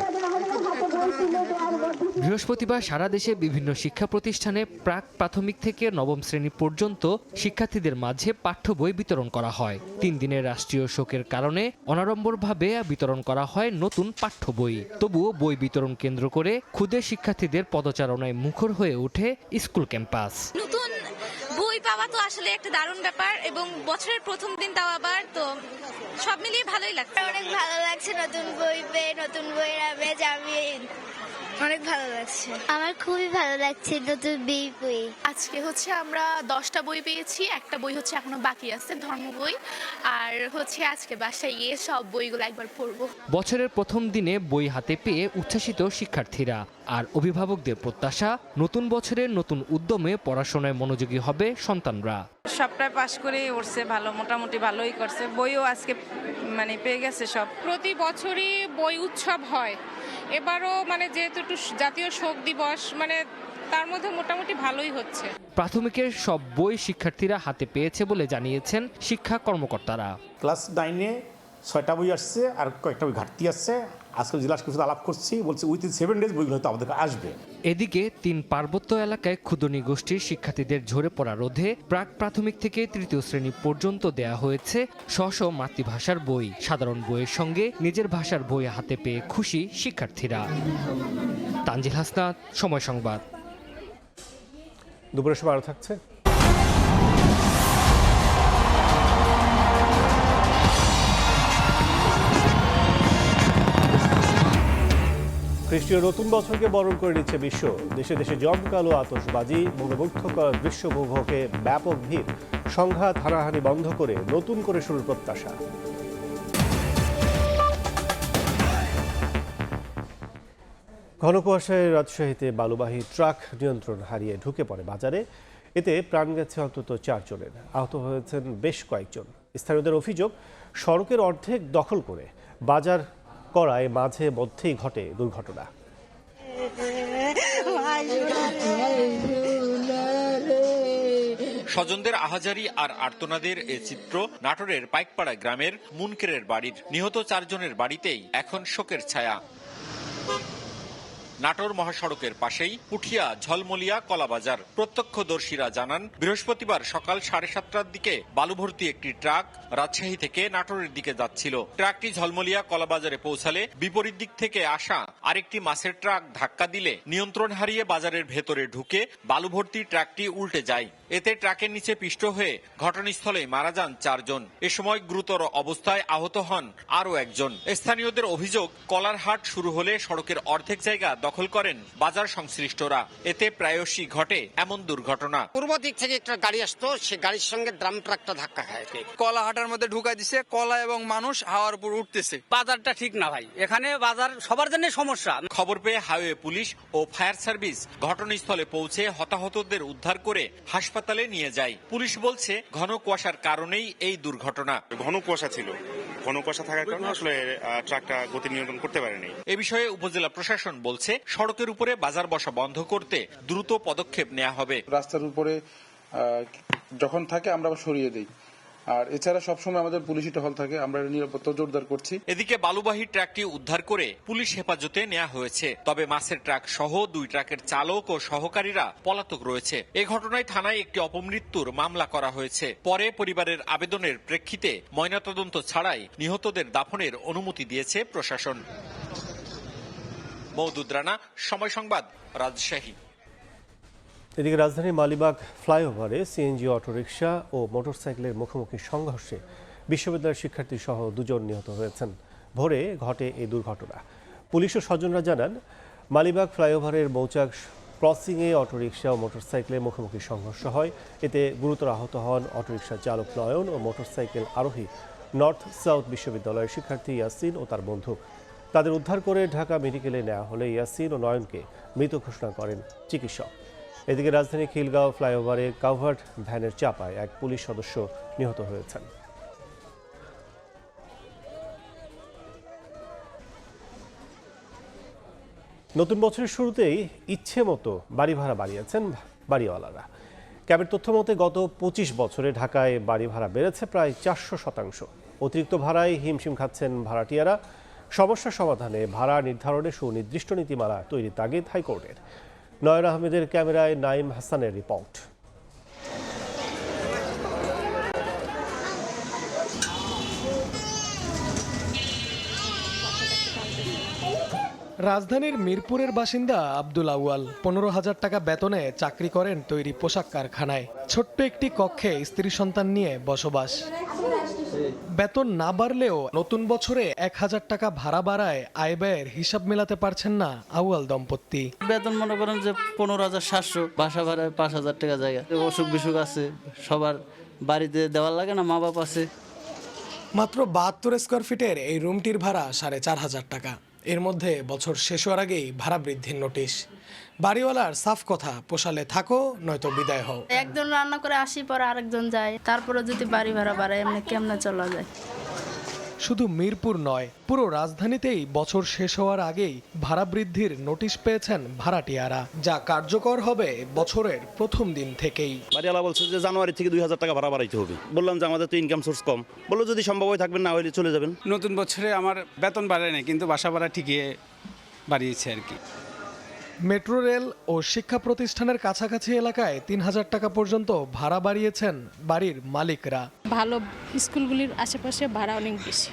বৃহস্পতিবার সারা দেশে বিভিন্ন শিক্ষা প্রতিষ্ঠানে প্রাক প্রাথমিক থেকে নবম শ্রেণী পর্যন্ত শিক্ষার্থীদের মাঝে পাঠ্য বই বিতরণ করা হয়। 3 দিনের রাষ্ট্রীয় শোকের কারণে অনাড়ম্বরভাবে বিতরণ করা হয় নতুন পাঠ্য বই। তবুও বই বিতরণ কেন্দ্র করে ক্ষুদে শিক্ষার্থীদের পদচারণায় মুখর হয়ে ওঠে স্কুল ক্যাম্পাস। নতুন বই পাওয়া তো আসলে একটা দারুণ ব্যাপার, এবং বছরের প্রথম দিন তাও আবার, তো সব মিলিয়ে ভালোই লাগছে। অনেক ভালো লাগছে নতুন বই পেয়ে, নতুন বইয়ের আমেজ আমি অনেক ভালো লাগছে। আমার খুবই ভালো লাগছে নতুন বই পেয়ে। আজকে হচ্ছে আমরা 10টা বই পেয়েছি, একটা বই হচ্ছে এখনো বাকি আছে, ধর্ম বই। আর হচ্ছে আজকে বাসায় গিয়ে সব বইগুলো একবার পড়বো। বছরের প্রথম দিনে বই হাতে পেয়ে উচ্ছ্বাসিত শিক্ষার্থীরা। আর অভিভাবকদের প্রত্যাশা, নতুন বছরের নতুন উদ্যমে পড়াশোনায় মনোযোগী হবে সন্তানরা। সবটাই পাশ করে উঠছে, ভালো, মোটামুটি ভালোই করছে। বইও আজকে পেয়ে গেছে সব। প্রতি বছরই বই উৎসব হয়, এবারও যেহেতু একটু জাতীয় শোক দিবস, তার মধ্যে মোটামুটি ভালোই হচ্ছে। প্রাথমিকের সব বই শিক্ষার্থীরা হাতে পেয়েছে বলে জানিয়েছেন শিক্ষা কর্মকর্তারা। ক্লাস 9-এ 6টা বই আসছে, আর কয়েকটা বই ঘাটতি আসছে। আজকে জেলা শিক্ষক আলাপ করছি, বলছে উইথিন 7 ডেজ বইগুলো হয়তো আমাদের আসবে। এদিকে 3 পার্বত্য এলাকায় ক্ষুদ্র গোষ্ঠীর শিক্ষার্থীদের ঝরে পড়া রোধে প্রাক প্রাথমিক থেকে 3য় শ্রেণী পর্যন্ত দেয়া হয়েছে স্ব মাতৃভাষার বই। সাধারণ বইয়ের সঙ্গে নিজের ভাষার বই হাতে পেয়ে খুশি শিক্ষার্থীরা। তানজিল হাসনাত, সময় সংবাদ। দুপুরের সময় আরো থাকছে। খ্রিস্টীয় নতুন বছরকে বরণ করে নিচ্ছে বিশ্ব। দেশে দেশে জমকালো আতশবাজি, মনোমুগ্ধকর দৃশ্যভোগে ব্যাপক ভিড়। সংঘাত হানাহানি বন্ধ করে নতুন করে শুরুর প্রত্যাশা। ঘন কুয়াশায় রাজশাহীতে বালুবাহী ট্রাক নিয়ন্ত্রণ হারিয়ে ঢুকে পড়ে বাজারে। এতে প্রাণ গেছে অন্তত 4 জনের, আহত হয়েছেন বেশ কয়েকজন। স্থানীয়দের অভিযোগ, সড়কের অর্ধেক দখল করে বাজার করায় মাঝে মধ্যেই ঘটে দুর্ঘটনা। স্বজনদের আহাজারি আর আর্তনাদের এ চিত্র নাটোরের পাইকপাড়া গ্রামের মুনকেরের বাড়ির। নিহত 4 জনের বাড়িতেই এখন শোকের ছায়া। নাটোর মহাসড়কের পাশেই পুঠিয়া ঝলমলিয়া কলাবাজার। প্রত্যক্ষদর্শীরা জানান, বৃহস্পতিবার সকাল 7:30টার দিকে বালুভর্তি একটি ট্রাক রাজশাহী থেকে নাটোরের দিকে যাচ্ছিল। ট্রাকটি ঝলমলিয়া কলাবাজারে পৌঁছালে বিপরীত দিক থেকে আসা আরেকটি মাছের ট্রাক ধাক্কা দিলে নিয়ন্ত্রণ হারিয়ে বাজারের ভেতরে ঢুকে বালুভর্তি ট্রাকটি উল্টে যায়। এতে ট্রাকের নিচে পিষ্ট হয়ে ঘটনাস্থলে মারা যান 4 জন। এ সময় গুরুতর অবস্থায় আহত হন আরও একজন। স্থানীয়দের অভিযোগ, কলারহাট শুরু হলে সড়কের অর্ধেক জায়গা দখল করেন বাজার সংশ্লিষ্টরা। এতে প্রায়শই ঘটে এমন দুর্ঘটনা। পূর্ব দিক থেকে একটা গাড়ি আসতো, সে গাড়ির সঙ্গে ড্রাম ট্রাকটা ধাক্কা খায়। কলাহাটার মধ্যে ঢুকাই দিছে, কলা এবং মানুষ হাওয়ার উপর উঠতেছে। বাজারটা ঠিক না ভাই, এখানে বাজার সবার জন্য সমস্যা। খবর পেয়ে হাইওয়ে পুলিশ ও ফায়ার সার্ভিস ঘটনাস্থলে পৌঁছে হতাহতদের উদ্ধার করে হাসপাতালে নিয়ে যায়। পুলিশ বলছে, ঘন কুয়াশার কারণেই এই দুর্ঘটনা। ঘন কুয়াশা ছিল, ঘন কুয়াশা থাকার কারণে আসলে ট্রাকটা গতি নিয়ন্ত্রণ করতে পারেনি। এ বিষয়ে উপজেলা প্রশাসন বলছে, সড়কের উপরে বাজার বসা বন্ধ করতে দ্রুত পদক্ষেপ নেওয়া হবে। রাস্তার উপরে যখন থাকে আমরা সরিয়ে দিই, আর এছাড়া সবসময় আমাদের পুলিশি টহল থাকে, আমরা নিরাপত্তা জোরদার করছি। এদিকে বালুবাহী ট্রাকটি উদ্ধার করে পুলিশ হেফাজতে নেওয়া হয়েছে। তবে মাছের ট্রাক সহ 2 ট্রাকের চালক ও সহকারীরা পলাতক রয়েছে। এ ঘটনায় থানায় একটি অপমৃত্যুর মামলা করা হয়েছে। পরে পরিবারের আবেদনের প্রেক্ষিতে ময়নাতদন্ত ছাড়াই নিহতদের দাফনের অনুমতি দিয়েছে প্রশাসন। মওদুদ রানা, সময় সংবাদ, রাজশাহী। এদিকে রাজধানীর মালিবাগ ফ্লাইওভারে সিএনজি অটোরিকশা ও মোটরসাইকেলের মুখোমুখি সংঘর্ষে বিশ্ববিদ্যালয়ের শিক্ষার্থী সহ 2 জন নিহত হয়েছেন। ভোরে ঘটে এই দুর্ঘটনা। পুলিশ ও স্বজনরা জানান, মালিবাগ ফ্লাইওভারের মৌচাক ক্রসিংয়ে অটোরিকশা ও মোটরসাইকেলের মুখোমুখি সংঘর্ষ হয়। এতে গুরুতর আহত হন অটোরিকশা চালক নয়ন ও মোটরসাইকেল আরোহী নর্থ সাউথ বিশ্ববিদ্যালয়ের শিক্ষার্থী ইয়াসিন ও তার বন্ধু। তাদের উদ্ধার করে ঢাকা মেডিকেলে নেওয়া হলে ইয়াসিন ও নয়নকে মৃত ঘোষণা করেন চিকিৎসক। এদিকে রাজধানী খিলগাঁও ফ্লাইওভারে কাভার্ড ভ্যানের চাপায় এক পুলিশ সদস্য নিহত হয়েছেন। নতুন বছরের শুরুতেই ইচ্ছে মতো বাড়ি ভাড়া বাড়িয়েছেন বাড়িওয়ালারা। ক্যাবের তথ্য মতে গত 25 বছরে ঢাকায় বাড়ি ভাড়া বেড়েছে প্রায় 400%। অতিরিক্ত ভাড়ায় হিমশিম খাচ্ছেন ভাড়াটিয়ারা। সমস্যা সমাধানে ভাড়া নির্ধারণে সুনির্দিষ্ট নীতিমালা তৈরির তাগিদ হাইকোর্টের। নয়ন আহমেদের ক্যামেরায় নাইম হাসানের রিপোর্ট। রাজধানীর মিরপুরের বাসিন্দা আব্দুল আউয়াল 15,000 টাকা বেতনে চাকরি করেন তৈরি পোশাক কারখানায়। ছোট্ট একটি কক্ষে স্ত্রী সন্তান নিয়ে বসবাস। বেতন না বাড়লেও নতুন বছরে 1,000 টাকা ভাড়া বাড়ায় আয় ব্যয়ের হিসাব মেলাতে পারছেন না আউয়াল দম্পতি। বেতন মনে করেন যে 15,700, বাসা ভাড়ায় 5,000 টাকা জায়গা। অসুখ বিসুখ আছে, সবার বাড়িতে দেওয়ার লাগে না, মা বাপ আছে। মাত্র 72 স্কোয়ার ফিটের এই রুমটির ভাড়া 4,500 টাকা। এর মধ্যে বছর শেষ হওয়ার আগেই ভাড়া বৃদ্ধির নোটিশ। বাড়িওয়ালার সাফ কথা, পোষালে থাকো নয়তো বিদায় হও। একজন রান্না করে আসি, পরে আরেকজন যায়, তারপরে যদি বাড়ি ভাড়া বাড়ায় এমনি কেমনে চলা যায়। শুধু মিরপুর নয়, পুরো রাজধানীতেই বছর শেষ হওয়ার আগেই ভাড়া বৃদ্ধির নোটিশ পেয়েছেন ভাড়াটিয়ারা, যা কার্যকর হবে বছরের প্রথম দিন থেকেই। বাড়িওয়ালা বলছে যে জানুয়ারি থেকে 2,000 টাকা ভাড়া বাড়াইতে হবে। বললাম যে আমাদের তো ইনকাম সোর্স কম, বললো যদি সম্ভব হয় থাকবেন, না হলে চলে যাবেন। নতুন বছরে আমার বেতন বাড়ায় নাই, কিন্তু বাসা ভাড়া ঠিকই বাড়িয়েছে আর কি। মেট্রো রেল ও শিক্ষা প্রতিষ্ঠানের কাছাকাছি এলাকায় 3,000 টাকা পর্যন্ত ভাড়া বাড়িয়েছেন বাড়ির মালিকরা। ভালো স্কুলগুলির আশেপাশে ভাড়া অনেক বেশি।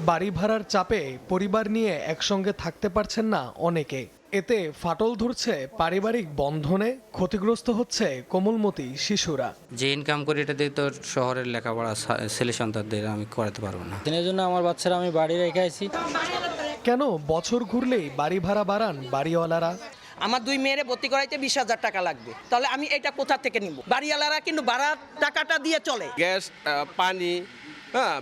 বাড়ি ভাড়ার চাপে পরিবার নিয়ে একসঙ্গে থাকতে পারছেন না অনেকে। এতে ফাটল ধরছে পারিবারিক বন্ধনে, ক্ষতিগ্রস্ত হচ্ছে কোমলমতি শিশুরা। যে ইনকাম করি এটা দিয়ে তো শহরের লেখাপড়া ছেলে সন্তানদের আমি করাতে পারবো না। এর জন্য আমার বাচ্চারা আমি বাড়ি রেখে আছি। কেন বছর ঘুরলেই বাড়ি ভাড়া বাড়ান বাড়িওয়ালারা? আমার 2 মেয়েরে ভর্তি করাইতে 20,000 টাকা লাগবে, তাহলে আমি এটা কোথা থেকে নিব? বাড়িওয়ালারা কিন্তু ভাড়ার টাকাটা দিয়ে চলে। গ্যাস, পানি,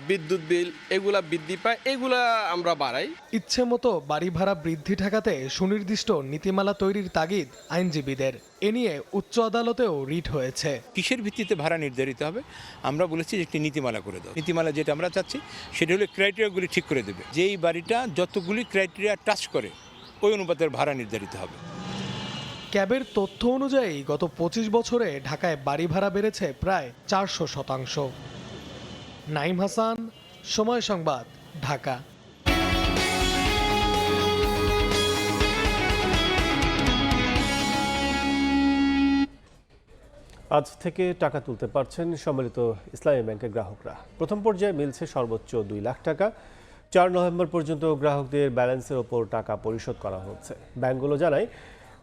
বিদ্যুৎ বিল এগুলা বৃদ্ধি পায়, এগুলা আমরা বাড়াই। ইচ্ছে মতো বাড়ি ভাড়া বৃদ্ধি ঠেকাতে সুনির্দিষ্ট নীতিমালা তৈরির তাগিদ আইনজীবীদের। এ নিয়ে উচ্চ আদালতেও রিট হয়েছে। কিসের ভিত্তিতে ভাড়া নির্ধারিত হবে? আমরা বলেছি যে একটি নীতিমালা করে দাও। নীতিমালা যেটা আমরা চাচ্ছি সেটা হলো ক্রাইটেরিয়াগুলি ঠিক করে দেবে, যে এই বাড়িটা যতগুলি ক্রাইটেরিয়া টাচ করে ওই অনুপাতের ভাড়া নির্ধারিত হবে। ক্যাবের তথ্য অনুযায়ী গত 25 বছরে ঢাকায় বাড়ি ভাড়া বেড়েছে প্রায় 400%। নাইম হাসান, সময় সংবাদ, ঢাকা। আজ থেকে টাকা তুলতে পারছেন সম্মিলিত ইসলামী ব্যাংকের গ্রাহকরা। প্রথম পর্যায়ে মিলছে সর্বোচ্চ 2 লাখ টাকা। 4 নভেম্বর পর্যন্ত গ্রাহকদের ব্যালেন্সের ওপর টাকা পরিশোধ করা হচ্ছে। ব্যাংকগুলো জানায়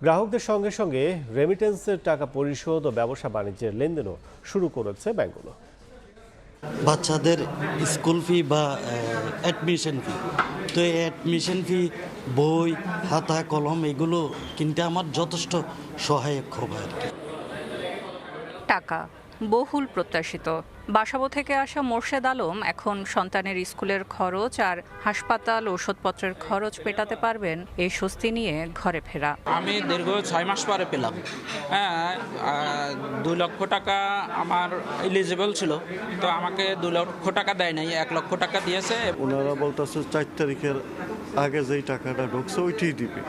গ্রাহকদের সঙ্গে সঙ্গে রেমিটেন্সের টাকা পরিশোধ ও ব্যবসা বাণিজ্যের লেনদেনও শুরু করেছে ব্যাংকগুলো। বাচ্চাদের স্কুল ফি বা অ্যাডমিশন ফি, তো এই অ্যাডমিশন ফি, বই, খাতা, কলম এগুলো কিনতে আমার যথেষ্ট সহায়ক হবে আর কি। টাকা বহুল প্রত্যাশিত। বাসাবো থেকে আসা মোর্শেদ আলম এখন সন্তানের স্কুলের খরচ আর হাসপাতাল ওষুধপত্রের খরচ পেটাতে পারবেন এই স্বস্তি নিয়ে ঘরে ফেরা। আমি দীর্ঘ 6 মাস পরে পেলাম। 2 লক্ষ টাকা আমার এলিজিবল ছিল, তো আমাকে 2 লক্ষ টাকা দেয় নাই, 1 লক্ষ টাকা দিয়েছে। ওনারা বলতেছে 4 তারিখের আগে যেই টাকাটা ঢুকছে ওইটাই দিবে।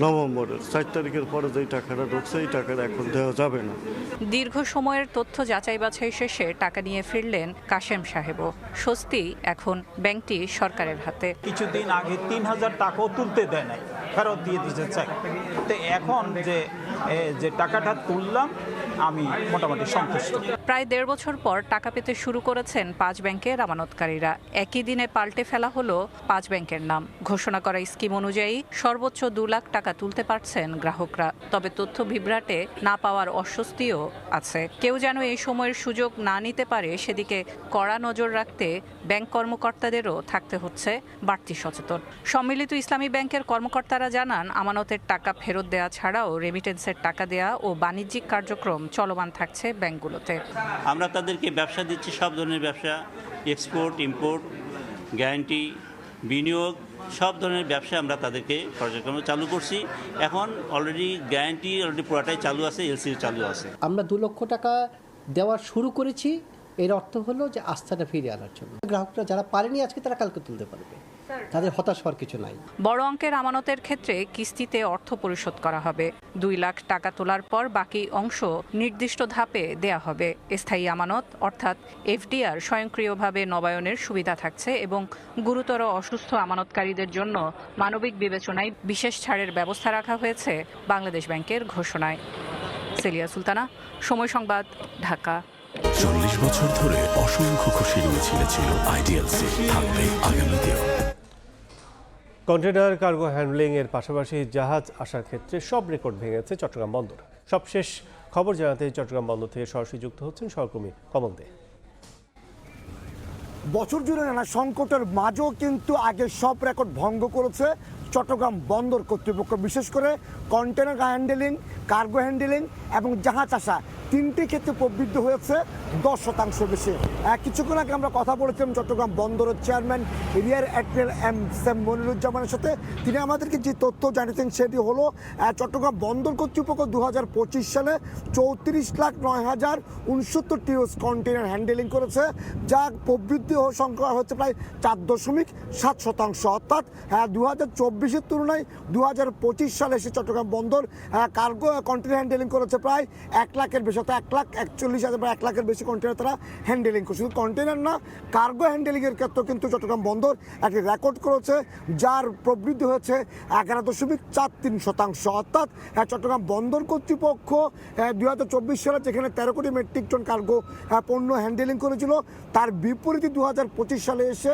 নভেম্বরের 4 তারিখের পরে যেই টাকাটা ঢুকছে এই টাকাটা এখন দেওয়া যাবে না। দীর্ঘ সময়ের তথ্য যাচাই বাছাই শেষে টাকা নিয়ে ফিরলেন কাশেম সাহেবও। স্বস্তি এখন ব্যাংকটি সরকারের হাতে। কিছুদিন আগে 3,000 টাকাও তুলতে দেয় নাই, ফেরত দিয়ে দিতে চাই। তো এখন যে টাকাটা তুললাম আমি মোটামুটি সন্তুষ্ট। প্রায় 1.5 বছর পর টাকা পেতে শুরু করেছেন 5 ব্যাংকের আমানতকারীরা। একই দিনে পাল্টে ফেলা হলো 5 ব্যাংকের নাম। ঘোষণা করা স্কিম অনুযায়ী সর্বোচ্চ 2 লাখ টাকা তুলতে পারছেন গ্রাহকরা। তবে তথ্য বিভ্রাটে না পাওয়ার অস্বস্তিও আছে। কেউ যেন এই সময়ের সুযোগ না নিতে পারে সেদিকে কড়া নজর রাখতে ব্যাংক কর্মকর্তাদেরও থাকতে হচ্ছে বাড়তি সচেতন। সম্মিলিত ইসলামী ব্যাংকের কর্মকর্তারা জানান, আমানতের টাকা ফেরত দেওয়া ছাড়াও রেমিটেন্সের টাকা দেওয়া ও বাণিজ্যিক কার্যক্রম চলমান থাকছে ব্যাংকগুলোতে। আমরা তাদেরকে ব্যবসা দিচ্ছি, সব ধরনের ব্যবসা, এক্সপোর্ট, ইম্পোর্ট, গ্যারান্টি, বিনিয়োগ, সব ধরনের ব্যবসা আমরা তাদেরকে কার্যক্রম চালু করছি। এখন অলরেডি গ্যারান্টি পুরাটাই চালু আছে, এলসি চালু আছে। আমরা 2 লক্ষ টাকা দেওয়া শুরু করেছি। এর অর্থ হলো যে আস্থাটা ফিরিয়ে আনার জন্য গ্রাহকরা যারা পারেনি আজকে তারা কালকে তুলতে পারবে। তাদের হতাশ হওয়ার কিছু নাই। বড় অঙ্কের আমানতের ক্ষেত্রে কিস্তিতে অর্থ পরিশোধ করা হবে। 2 লাখ টাকা তোলার পর বাকি অংশ নির্দিষ্ট ধাপে দেয়া হবে। স্থায়ী আমানত অর্থাৎ এফডিআর স্বয়ংক্রিয়ভাবে নবায়নের সুবিধা থাকছে এবং গুরুতর অসুস্থ আমানতকারীদের জন্য মানবিক বিবেচনায় বিশেষ ছাড়ের ব্যবস্থা রাখা হয়েছে বাংলাদেশ ব্যাংকের ঘোষণায়। সেলিয়া সুলতানা, সময় সংবাদ, ঢাকা। 40 বছর ধরে অসংখ্য খুশির মিছিলে ছিল আইডিএলসি, থাকবে আগামীতেও। কন্টেনার কার্গো হ্যান্ডলিং এর পাশাপাশি জাহাজ আসার ক্ষেত্রে সব রেকর্ড ভেঙেছে চট্টগ্রাম বন্দর। সবশেষ খবর জানাতে চট্টগ্রাম বন্দর থেকে সরাসরি যুক্ত হচ্ছেন সহকর্মী কমল দে। বছর জুড়ে নানা সংকটের মাঝেও কিন্তু আগে সব রেকর্ড ভঙ্গ করেছে চট্টগ্রাম বন্দর কর্তৃপক্ষ। বিশেষ করে কন্টেনার হ্যান্ডেলিং, কার্গো হ্যান্ডেলিং এবং জাহাজ আসা তিনটি ক্ষেত্রে প্রবৃদ্ধি হয়েছে 10% বেশি। কিছুক্ষণ আগে আমরা কথা বলেছিলাম চট্টগ্রাম বন্দরের চেয়ারম্যান রিয়ার অ্যাডমিরাল এম মনিরুজ্জামানের সাথে। তিনি আমাদেরকে যে তথ্য জানিয়েছেন সেটি হলো চট্টগ্রাম বন্দর কর্তৃপক্ষ 2025 সালে 34,09,069টি কন্টেনার হ্যান্ডেলিং করেছে, যা প্রবৃদ্ধি সংখ্যা হচ্ছে প্রায় 4.7%। অর্থাৎ 2024-এর তুলনায় 2025 সালে এসে চট্টগ্রাম বন্দর কার্গো কন্টেনার হ্যান্ডেলিং করেছে প্রায় 1 লাখের বেশি, অর্থাৎ 1,41,000 বা 1 লাখের বেশি কন্টেনার তারা হ্যান্ডেলিং করছে। শুধু কন্টেনার না, কার্গো হ্যান্ডেলিংয়ের ক্ষেত্রেও কিন্তু চট্টগ্রাম বন্দর একটি রেকর্ড করেছে, যার প্রবৃদ্ধি হয়েছে 11.43%। অর্থাৎ চট্টগ্রাম বন্দর কর্তৃপক্ষ 2024 সালে যেখানে 13 কোটি মেট্রিক টন কার্গো পণ্য হ্যান্ডেলিং করেছিল, তার বিপরীতে 2025 সালে এসে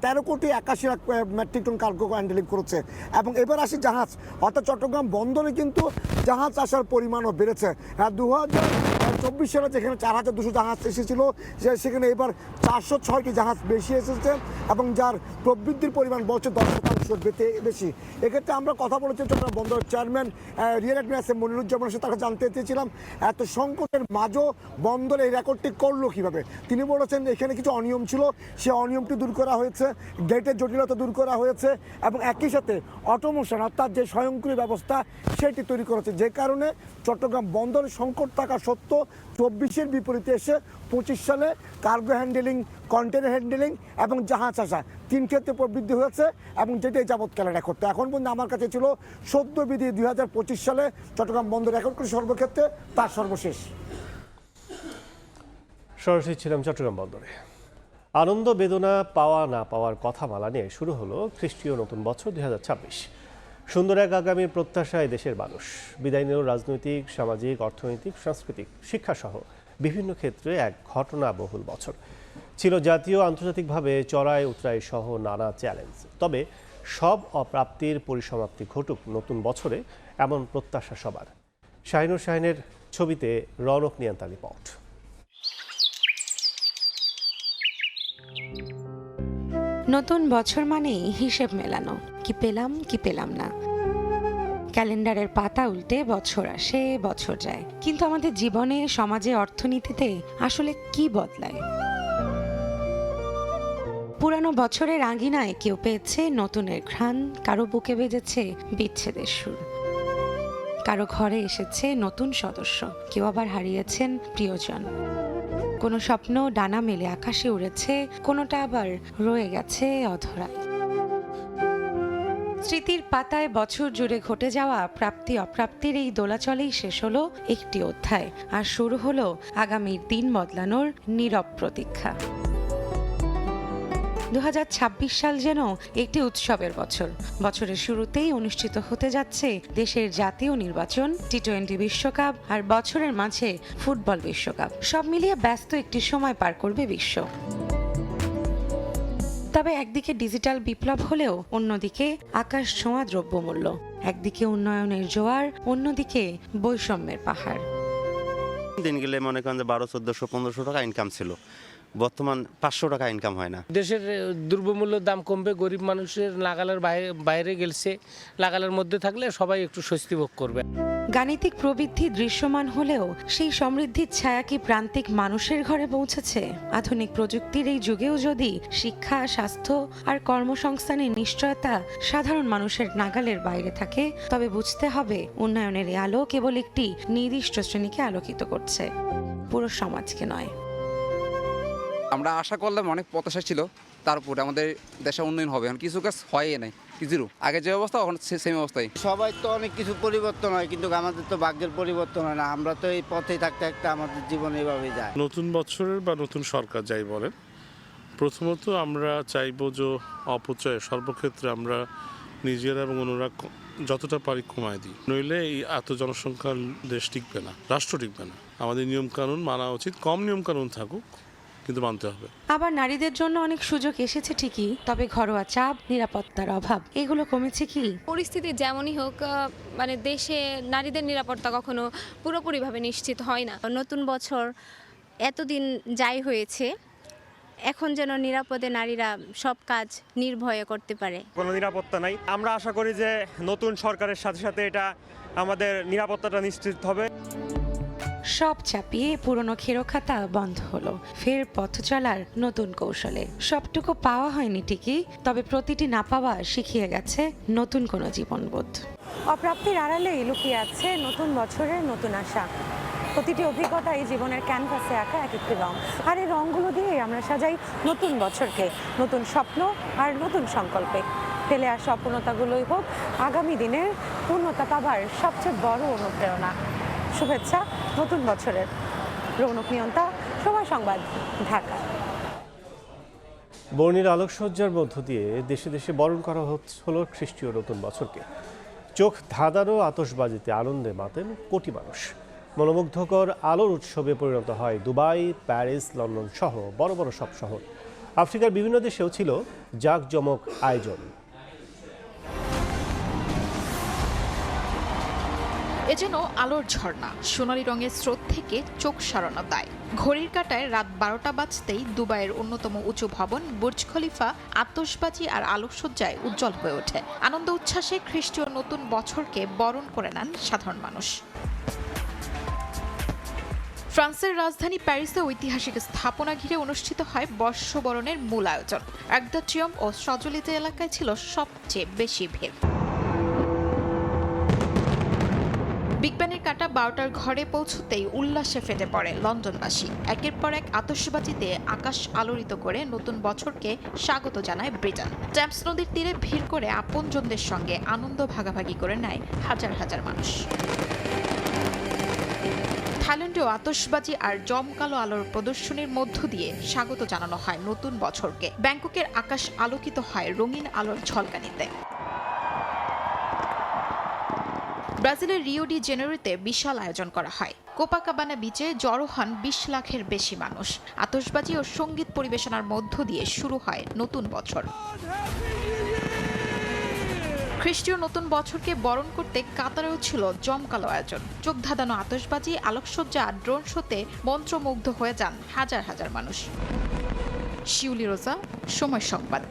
13 কোটি 81 lakh metric ton cargo handling করেছে। এবং এবার আসি জাহাজ, অর্থাৎ চট্টগ্রাম বন্দরে কিন্তু জাহাজ আসার পরিমাণও বেড়েছে। 2024 সালে যেখানে 4,200 জাহাজ এসেছিল, সেখানে এবার 406টি জাহাজ বেশি এসেছে এবং যার প্রবৃদ্ধির পরিমাণ বছর 10% বেশি। এক্ষেত্রে আমরা কথা বলেছি চট্টগ্রাম বন্দরের চেয়ারম্যান রিয়ার অ্যাডমিরাল এম মনিরুজ্জামানের সাথে তাকে জানতে চেয়েছিলাম এত সংকটের মাঝেও বন্দর এই রেকর্ডটি করলো কীভাবে। তিনি বলেছেন এখানে কিছু অনিয়ম ছিল, সে অনিয়মটি দূর করা হয়েছে, গেটের জটিলতা দূর করা হয়েছে এবং একই সাথে অটোমেশন অর্থাৎ যে স্বয়ংক্রিয় ব্যবস্থা সেটি তৈরি করেছে, যে কারণে চট্টগ্রাম বন্দরের সংকট থাকা সত্ত্বেও 24-এর বিপরীতে এসে 25 সালে কার্গো হ্যান্ডেলিং, কন্টেনার হ্যান্ডেলিং এবং জাহাজ আসা 3 ক্ষেত্রে প্রবৃদ্ধি হয়েছে এবং যেটাই যাবৎকালে রেকর্ড। এখন পর্যন্ত আমার কাছে ছিল সদ্য বিধি 2025 সালে চট্টগ্রাম বন্দর রেকর্ড করে সর্বক্ষেত্রে তার সর্বশেষ। সরাসরি ছিলাম চট্টগ্রাম বন্দরে। আনন্দ বেদনা পাওয়া না পাওয়ার কথা মালা নিয়ে শুরু হলো খ্রিস্টীয় নতুন বছর 2026। সুন্দর এক আগামীর প্রত্যাশায় দেশের মানুষ। বিদায় নিল রাজনৈতিক, সামাজিক, অর্থনৈতিক, সাংস্কৃতিক, শিক্ষাসহ বিভিন্ন ক্ষেত্রে এক ঘটনাবহুল বছর। ছিল জাতীয় আন্তর্জাতিকভাবে চড়াই উতরাই সহ নানা চ্যালেঞ্জ। তবে সব অপ্রাপ্তির পরিসমাপ্তি ঘটুক নতুন বছরে, এমন প্রত্যাশা সবার। শাহিনুর শাহিনের ছবিতে রৌনক নিয়ন্তা রিপোর্ট। নতুন বছর মানেই হিসেব মেলানো, কি পেলাম কি পেলাম না। ক্যালেন্ডারের পাতা উল্টে বছর আসে, বছর যায়, কিন্তু আমাদের জীবনে, সমাজে, অর্থনীতিতে আসলে কি বদলায়? পুরানো বছরের আঙিনায় কেউ পেয়েছে নতুনের ঘ্রাণ, কারো বুকে বেজেছে বিচ্ছেদের সুর, কারো ঘরে এসেছে নতুন সদস্য, কেউ আবার হারিয়েছেন প্রিয়জন। কোনো স্বপ্ন ডানা মেলে আকাশে উড়েছে, কোনোটা আবার রয়ে গেছে অধরায়। স্মৃতির পাতায় বছর জুড়ে ঘটে যাওয়া প্রাপ্তি অপ্রাপ্তির এই দোলাচলেই শেষ হলো একটি অধ্যায়, আর শুরু হলো আগামীর দিন বদলানোর নীরব প্রতীক্ষা। 2026 সাল যেন একটি উৎসবের বছর। বছরের শুরুতেই অনুষ্ঠিত হতে যাচ্ছে দেশের জাতীয় নির্বাচন, টি-20 বিশ্বকাপ আর বছরের মাঝে ফুটবল বিশ্বকাপ। সব মিলিয়ে ব্যস্ত একটি সময় পার করবে বিশ্ব। তবে একদিকে ডিজিটাল বিপ্লব হলেও অন্যদিকে আকাশ ছোঁয়া দ্রব্যমূল্য। একদিকে উন্নয়নের জোয়ার, অন্যদিকে বৈষম্যের পাহাড়। দিন গেলে মনে করেন যে 1200, 1400, 1500 টাকা ইনকাম ছিল, বর্তমান 500 টাকা ইনকাম হয় না। দেশের দ্রব্যমূল্যের দাম কমবে, গরিব মানুষের নাগালের বাইরে গেছে, নাগালের মধ্যে থাকলে সবাই একটু স্বস্তি ভোগ করবে। গাণিতিক প্রবৃদ্ধি দৃশ্যমান হলেও সেই সমৃদ্ধির ছায়া কি প্রান্তিক মানুষের ঘরে পৌঁছেছে? আধুনিক প্রযুক্তির এই যুগেও যদি শিক্ষা, স্বাস্থ্য আর কর্মসংস্থানের নিশ্চয়তা সাধারণ মানুষের নাগালের বাইরে থাকে, তবে বুঝতে হবে উন্নয়নের এই আলো কেবল একটি নির্দিষ্ট শ্রেণীকে আলোকিত করছে, পুরো সমাজকে নয়। আমরা আশা করলাম, অনেক প্রত্যাশা ছিল তারপরে আমাদের দেশের উন্নয়ন হবে। এখন কিছু কাজ হয় নাই, জিরো। আগে যে অবস্থা এখন সেম অবস্থায়। সবাই তো অনেক কিছু পরিবর্তন হয়, কিন্তু আমাদের তো ভাগ্যের পরিবর্তন হয় না। আমরা তো এই পথেই থাকতে থাকতে আমাদের জীবন এইভাবেই যায়। নতুন বছরের বা নতুন সরকার যাই বলেন, প্রথমত আমরা চাইবো যে অপচয় সর্বক্ষেত্রে আমরা নিজেরা এবং অন্যরা যতটা পারি কমায় দিই, নইলে এই এত জনসংখ্যার দেশ টিকবে না, রাষ্ট্র টিকবে না। আমাদের নিয়মকানুন মানা উচিত, কম নিয়মকানুন থাকুক কিন্তু মানতে হবে। আবার নারীদের জন্য অনেক সুযোগ এসেছে ঠিকই, তবে ঘরোয়া চাপ, নিরাপত্তার অভাব এগুলো কমেছে কি? পরিস্থিতি যেমনই হোক, মানে দেশে নারীদের নিরাপত্তা কখনো পুরোপুরিভাবে নিশ্চিত হয় না। নতুন বছর এতদিন যাই হয়েছে, এখন যেন নিরাপদে নারীরা সব কাজ নির্ভয়ে করতে পারে। কোনো নিরাপত্তা নাই। আমরা আশা করি যে নতুন সরকারের সাথে সাথে এটা আমাদের নিরাপত্তাটা নিশ্চিত হবে। সব চাপিয়ে পুরনো খেরোখাতা বন্ধ হলো, ফের পথ চলার নতুন কৌশলে। সবটুকু পাওয়া হয়নি ঠিকই, তবে প্রতিটি না পাওয়া শিখিয়ে গেছে নতুন কোনো জীবনবোধ। অপ্রাপ্তির আড়ালেই লুকিয়ে আছে নতুন বছরের নতুন আশা। প্রতিটি অভিজ্ঞতাই জীবনের ক্যানভাসে আঁকা এক একটি রং, আর এই রংগুলো দিয়ে আমরা সাজাই নতুন বছরকে, নতুন স্বপ্ন আর নতুন সংকল্পে। ফেলে আসা অপূর্ণতাগুলোই হোক আগামী দিনের পূর্ণতা পাবার সবচেয়ে বড় অনুপ্রেরণা। শুভেচ্ছা নতুন বছরের। রৌনক নিয়ন্তা, সময় সংবাদ, ঢাকা। বর্ণিল আলোকসজ্জার মধ্য দিয়ে দেশে দেশে বরণ করা হলো খ্রিস্টীয় নতুন বছরকে। চোখ ধাঁধানো আতশবাজিতে আনন্দে মাতেন কোটি মানুষ। মনোমুগ্ধকর আলোর উৎসবে পরিণত হয় দুবাই, প্যারিস, লন্ডন সহ বড় বড় সব শহর। আফ্রিকার বিভিন্ন দেশেও ছিল জাঁকজমক আয়োজন। এ যেন আলোর ঝর্ণা, সোনালী রঙের স্রোত থেকে চোখ সরানো দায়। ঘড়ির কাঁটায় রাত 12টা বাজতেই দুবাইয়ের অন্যতম উঁচু ভবন বুর্জ খলিফা আতশবাজি আর আলোকসজ্জায় উজ্জ্বল হয়ে ওঠে। আনন্দ উচ্ছ্বাসে খ্রিস্টীয় নতুন বছরকে বরণ করে নেন সাধারণ মানুষ। ফ্রান্সের রাজধানী প্যারিসে ঐতিহাসিক স্থাপনা ঘিরে অনুষ্ঠিত হয় বর্ষবরণের মূল আয়োজন। আর্ক দ্য ট্রিয়ম্ফ ও সজলিতে এলাকায় ছিল সবচেয়ে বেশি ভিড়। বিগ ব্যানের কাঁটা 12টার ঘরে পৌঁছতেই উল্লাসে ফেটে পড়ে লন্ডনবাসী। একের পর এক আতশবাজিতে আকাশ আলোড়িত করে নতুন বছরকে স্বাগত জানায় ব্রিটেন। টেমস নদীর তীরে ভিড় করে আপনজনদের সঙ্গে আনন্দ ভাগাভাগি করে নেয় হাজার হাজার মানুষ। থাইল্যান্ডেও আতশবাজি আর জমকালো আলোর প্রদর্শনীর মধ্য দিয়ে স্বাগত জানানো হয় নতুন বছরকে। ব্যাংককের আকাশ আলোকিত হয় রঙিন আলোর ঝলকানিতে। ব্রাজিলের রিও ডি জেনেরোতে বিশাল আয়োজন করা হয়। কোপাকাবানা বিচে জড়ো হন 20 লাখের বেশি মানুষ। আতশবাজি ও সঙ্গীত পরিবেশনার মধ্য দিয়ে শুরু হয় নতুন বছর। খ্রিস্টীয় নতুন বছরকে বরণ করতে কাতারেও ছিল জমকালো আয়োজন। চোখ ধাঁধানো আতশবাজি, আলোকসজ্জা আর ড্রোন শোতে মন্ত্রমুগ্ধ হয়ে যান হাজার হাজার মানুষ। শিউলি রোজা, সময় সংবাদ।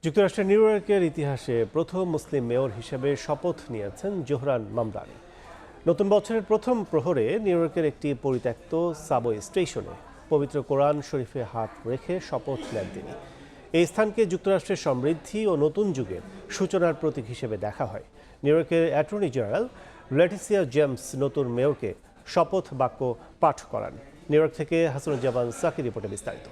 যুক্তরাষ্ট্রের নিউ ইয়র্কের ইতিহাসে প্রথম মুসলিম মেয়র হিসেবে শপথ নিয়েছেন জোহরান মামদানি। নতুন বছরের প্রথম প্রহরে নিউ ইয়র্কের একটি পরিত্যক্ত সাবওয়ে স্টেশনে পবিত্র কোরআন শরীফে হাত রেখে শপথ নেন তিনি। এই স্থানকে যুক্তরাষ্ট্রের সমৃদ্ধি ও নতুন যুগের সূচনার প্রতীক হিসেবে দেখা হয়। নিউ ইয়র্কের অ্যাটর্নি জেনারেল লেটিসিয়া জেমস নতুন মেয়রকে শপথ বাক্য পাঠ করান। নিউ ইয়র্ক থেকে হাসানুজ্জামান সাকি রিপোর্টে বিস্তারিত।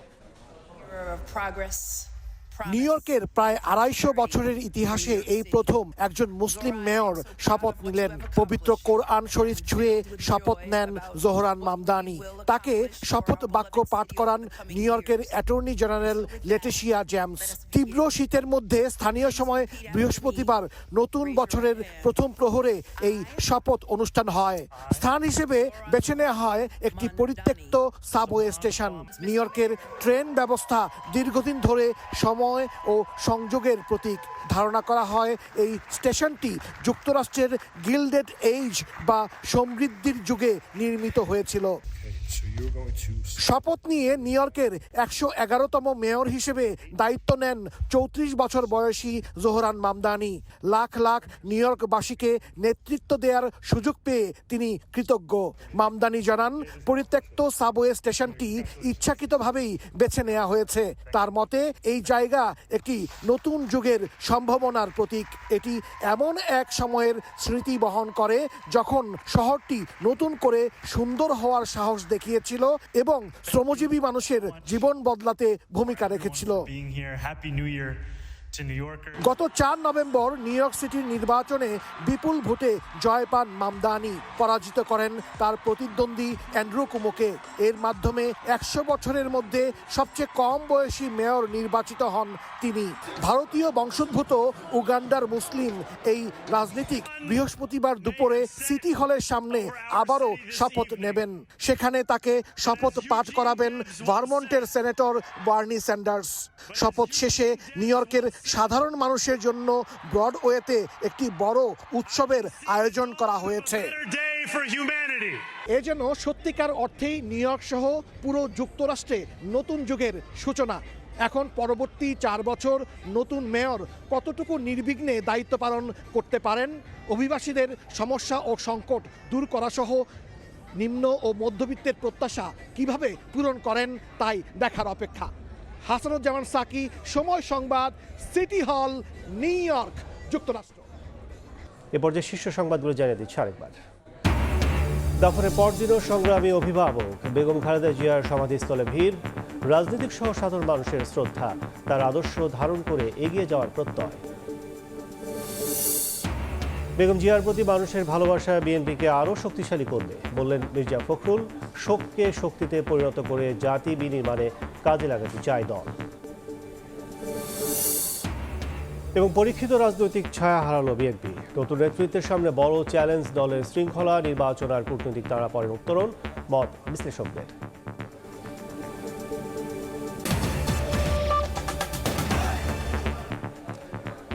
নিউ ইয়র্কের প্রায় 250 বছরের ইতিহাসে এই প্রথম একজন মুসলিম মেয়র শপথ নিলেন। পবিত্র কোরআন শরীফ ছুঁয়ে শপথ নেন জোহরান মামদানি। তাকে শপথ বাক্য পাঠ করান নিউ ইয়র্কের অ্যাটর্নি জেনারেল লেটিসিয়া জেমস। তীব্র শীতের মধ্যে স্থানীয় সময় বৃহস্পতিবার নতুন বছরের প্রথম প্রহরে এই শপথ অনুষ্ঠান হয়। স্থান হিসেবে বেছে নেওয়া হয় একটি পরিত্যক্ত সাবওয়ে স্টেশন। নিউ ইয়র্কের ট্রেন ব্যবস্থা দীর্ঘদিন ধরে সময় ও সংযোগের প্রতীক। ধারণা করা হয় এই স্টেশনটি যুক্তরাষ্ট্রের গিল্ডেড এজ বা সমৃদ্ধির যুগে নির্মিত হয়েছিল। শপথ নিয়ে নিউ ইয়র্কের 111তম মেয়র হিসেবে দায়িত্ব নেন 34 বছর বয়সী জোহরান মামদানি। লাখ লাখ নিউ ইয়র্কবাসীকে নেতৃত্ব দেওয়ার সুযোগ পেয়ে তিনি কৃতজ্ঞ। মামদানি জানান, পরিত্যক্ত সাবওয়ে স্টেশনটি ইচ্ছাকৃতভাবেই বেছে নেওয়া হয়েছে। তার মতে এই জায়গা একটি নতুন যুগের সম্ভাবনার প্রতীক। এটি এমন এক সময়ের স্মৃতি বহন করে যখন শহরটি নতুন করে সুন্দর হওয়ার সাহস দেখিয়েছে। দেখিয়েছিল এবং শ্রমজীবী মানুষের জীবন বদলাতে ভূমিকা রেখেছিল। গত 4 নভেম্বর নিউ ইয়র্ক সিটির নির্বাচনে বিপুল ভোটে জয় পান মামদানি, পরাজিত করেন তার প্রতিদ্বন্দ্বী অ্যান্ড্রু কুমোকে। এর মাধ্যমে 100 বছরের মধ্যে সবচেয়ে কম বয়সী মেয়র নির্বাচিত হন তিনি। ভারতীয় বংশোদ্ভূত উগান্ডার মুসলিম এই রাজনীতিক বৃহস্পতিবার দুপুরে সিটি হলের সামনে আবারও শপথ নেবেন। সেখানে তাকে শপথ পাঠ করাবেন ভারমন্টের সেনেটর বার্নি স্যান্ডার্স। শপথ শেষে নিউ ইয়র্কের সাধারণ মানুষের জন্য ব্রডওয়েতে একটি বড় উৎসবের আয়োজন করা হয়েছে। এ যেন সত্যিকার অর্থেই নিউ ইয়র্ক সহ পুরো যুক্তরাষ্ট্রে নতুন যুগের সূচনা। এখন পরবর্তী 4 বছর নতুন মেয়র কতটুকু নির্বিঘ্নে দায়িত্ব পালন করতে পারেন, অভিবাসীদের সমস্যা ও সংকট দূর করা সহ নিম্ন ও মধ্যবিত্তের প্রত্যাশা কিভাবে পূরণ করেন তাই দেখার অপেক্ষা। হাসানুজ্জামান সাকি, সময় সংবাদ, সিটি হল, নিউ ইয়র্ক, যুক্তরাষ্ট্র। এ পর্যায়ে শীর্ষ সংবাদগুলো জানিয়ে দিচ্ছে আরেকবার। দফরের পরদিনও সংগ্রামী অভিভাবক বেগম খালেদা জিয়ার সমাধিস্থলে ভিড়, রাজনৈতিক সহ সাধারণ মানুষের শ্রদ্ধা, তার আদর্শ ধারণ করে এগিয়ে যাওয়ার প্রত্যয়। বেগম জিয়ার প্রতি মানুষের ভালোবাসা বিএনপিকে আরও শক্তিশালী করবে বললেন মির্জা ফখরুল। শোককে শক্তিতে পরিণত করে জাতি বিনির্মাণে কাজে লাগাতে চায় দল। এবং পরীক্ষিত রাজনৈতিক ছায়া হারালো বিএনপি। নতুন নেতৃত্বের সামনে বড় চ্যালেঞ্জ দলের শৃঙ্খলা, নির্বাচন আর কূটনৈতিক টানাপড়েন উত্তরণ, মত বিশ্লেষকদের।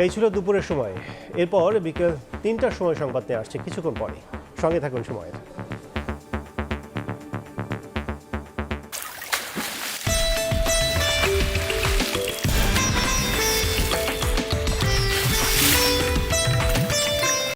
এই ছিল দুপুরের সময়। এরপর বিকেল 3টার সময় সংবাদ নিয়ে আসছে কিছুক্ষণ পরে। সঙ্গে থাকুন সময়ের।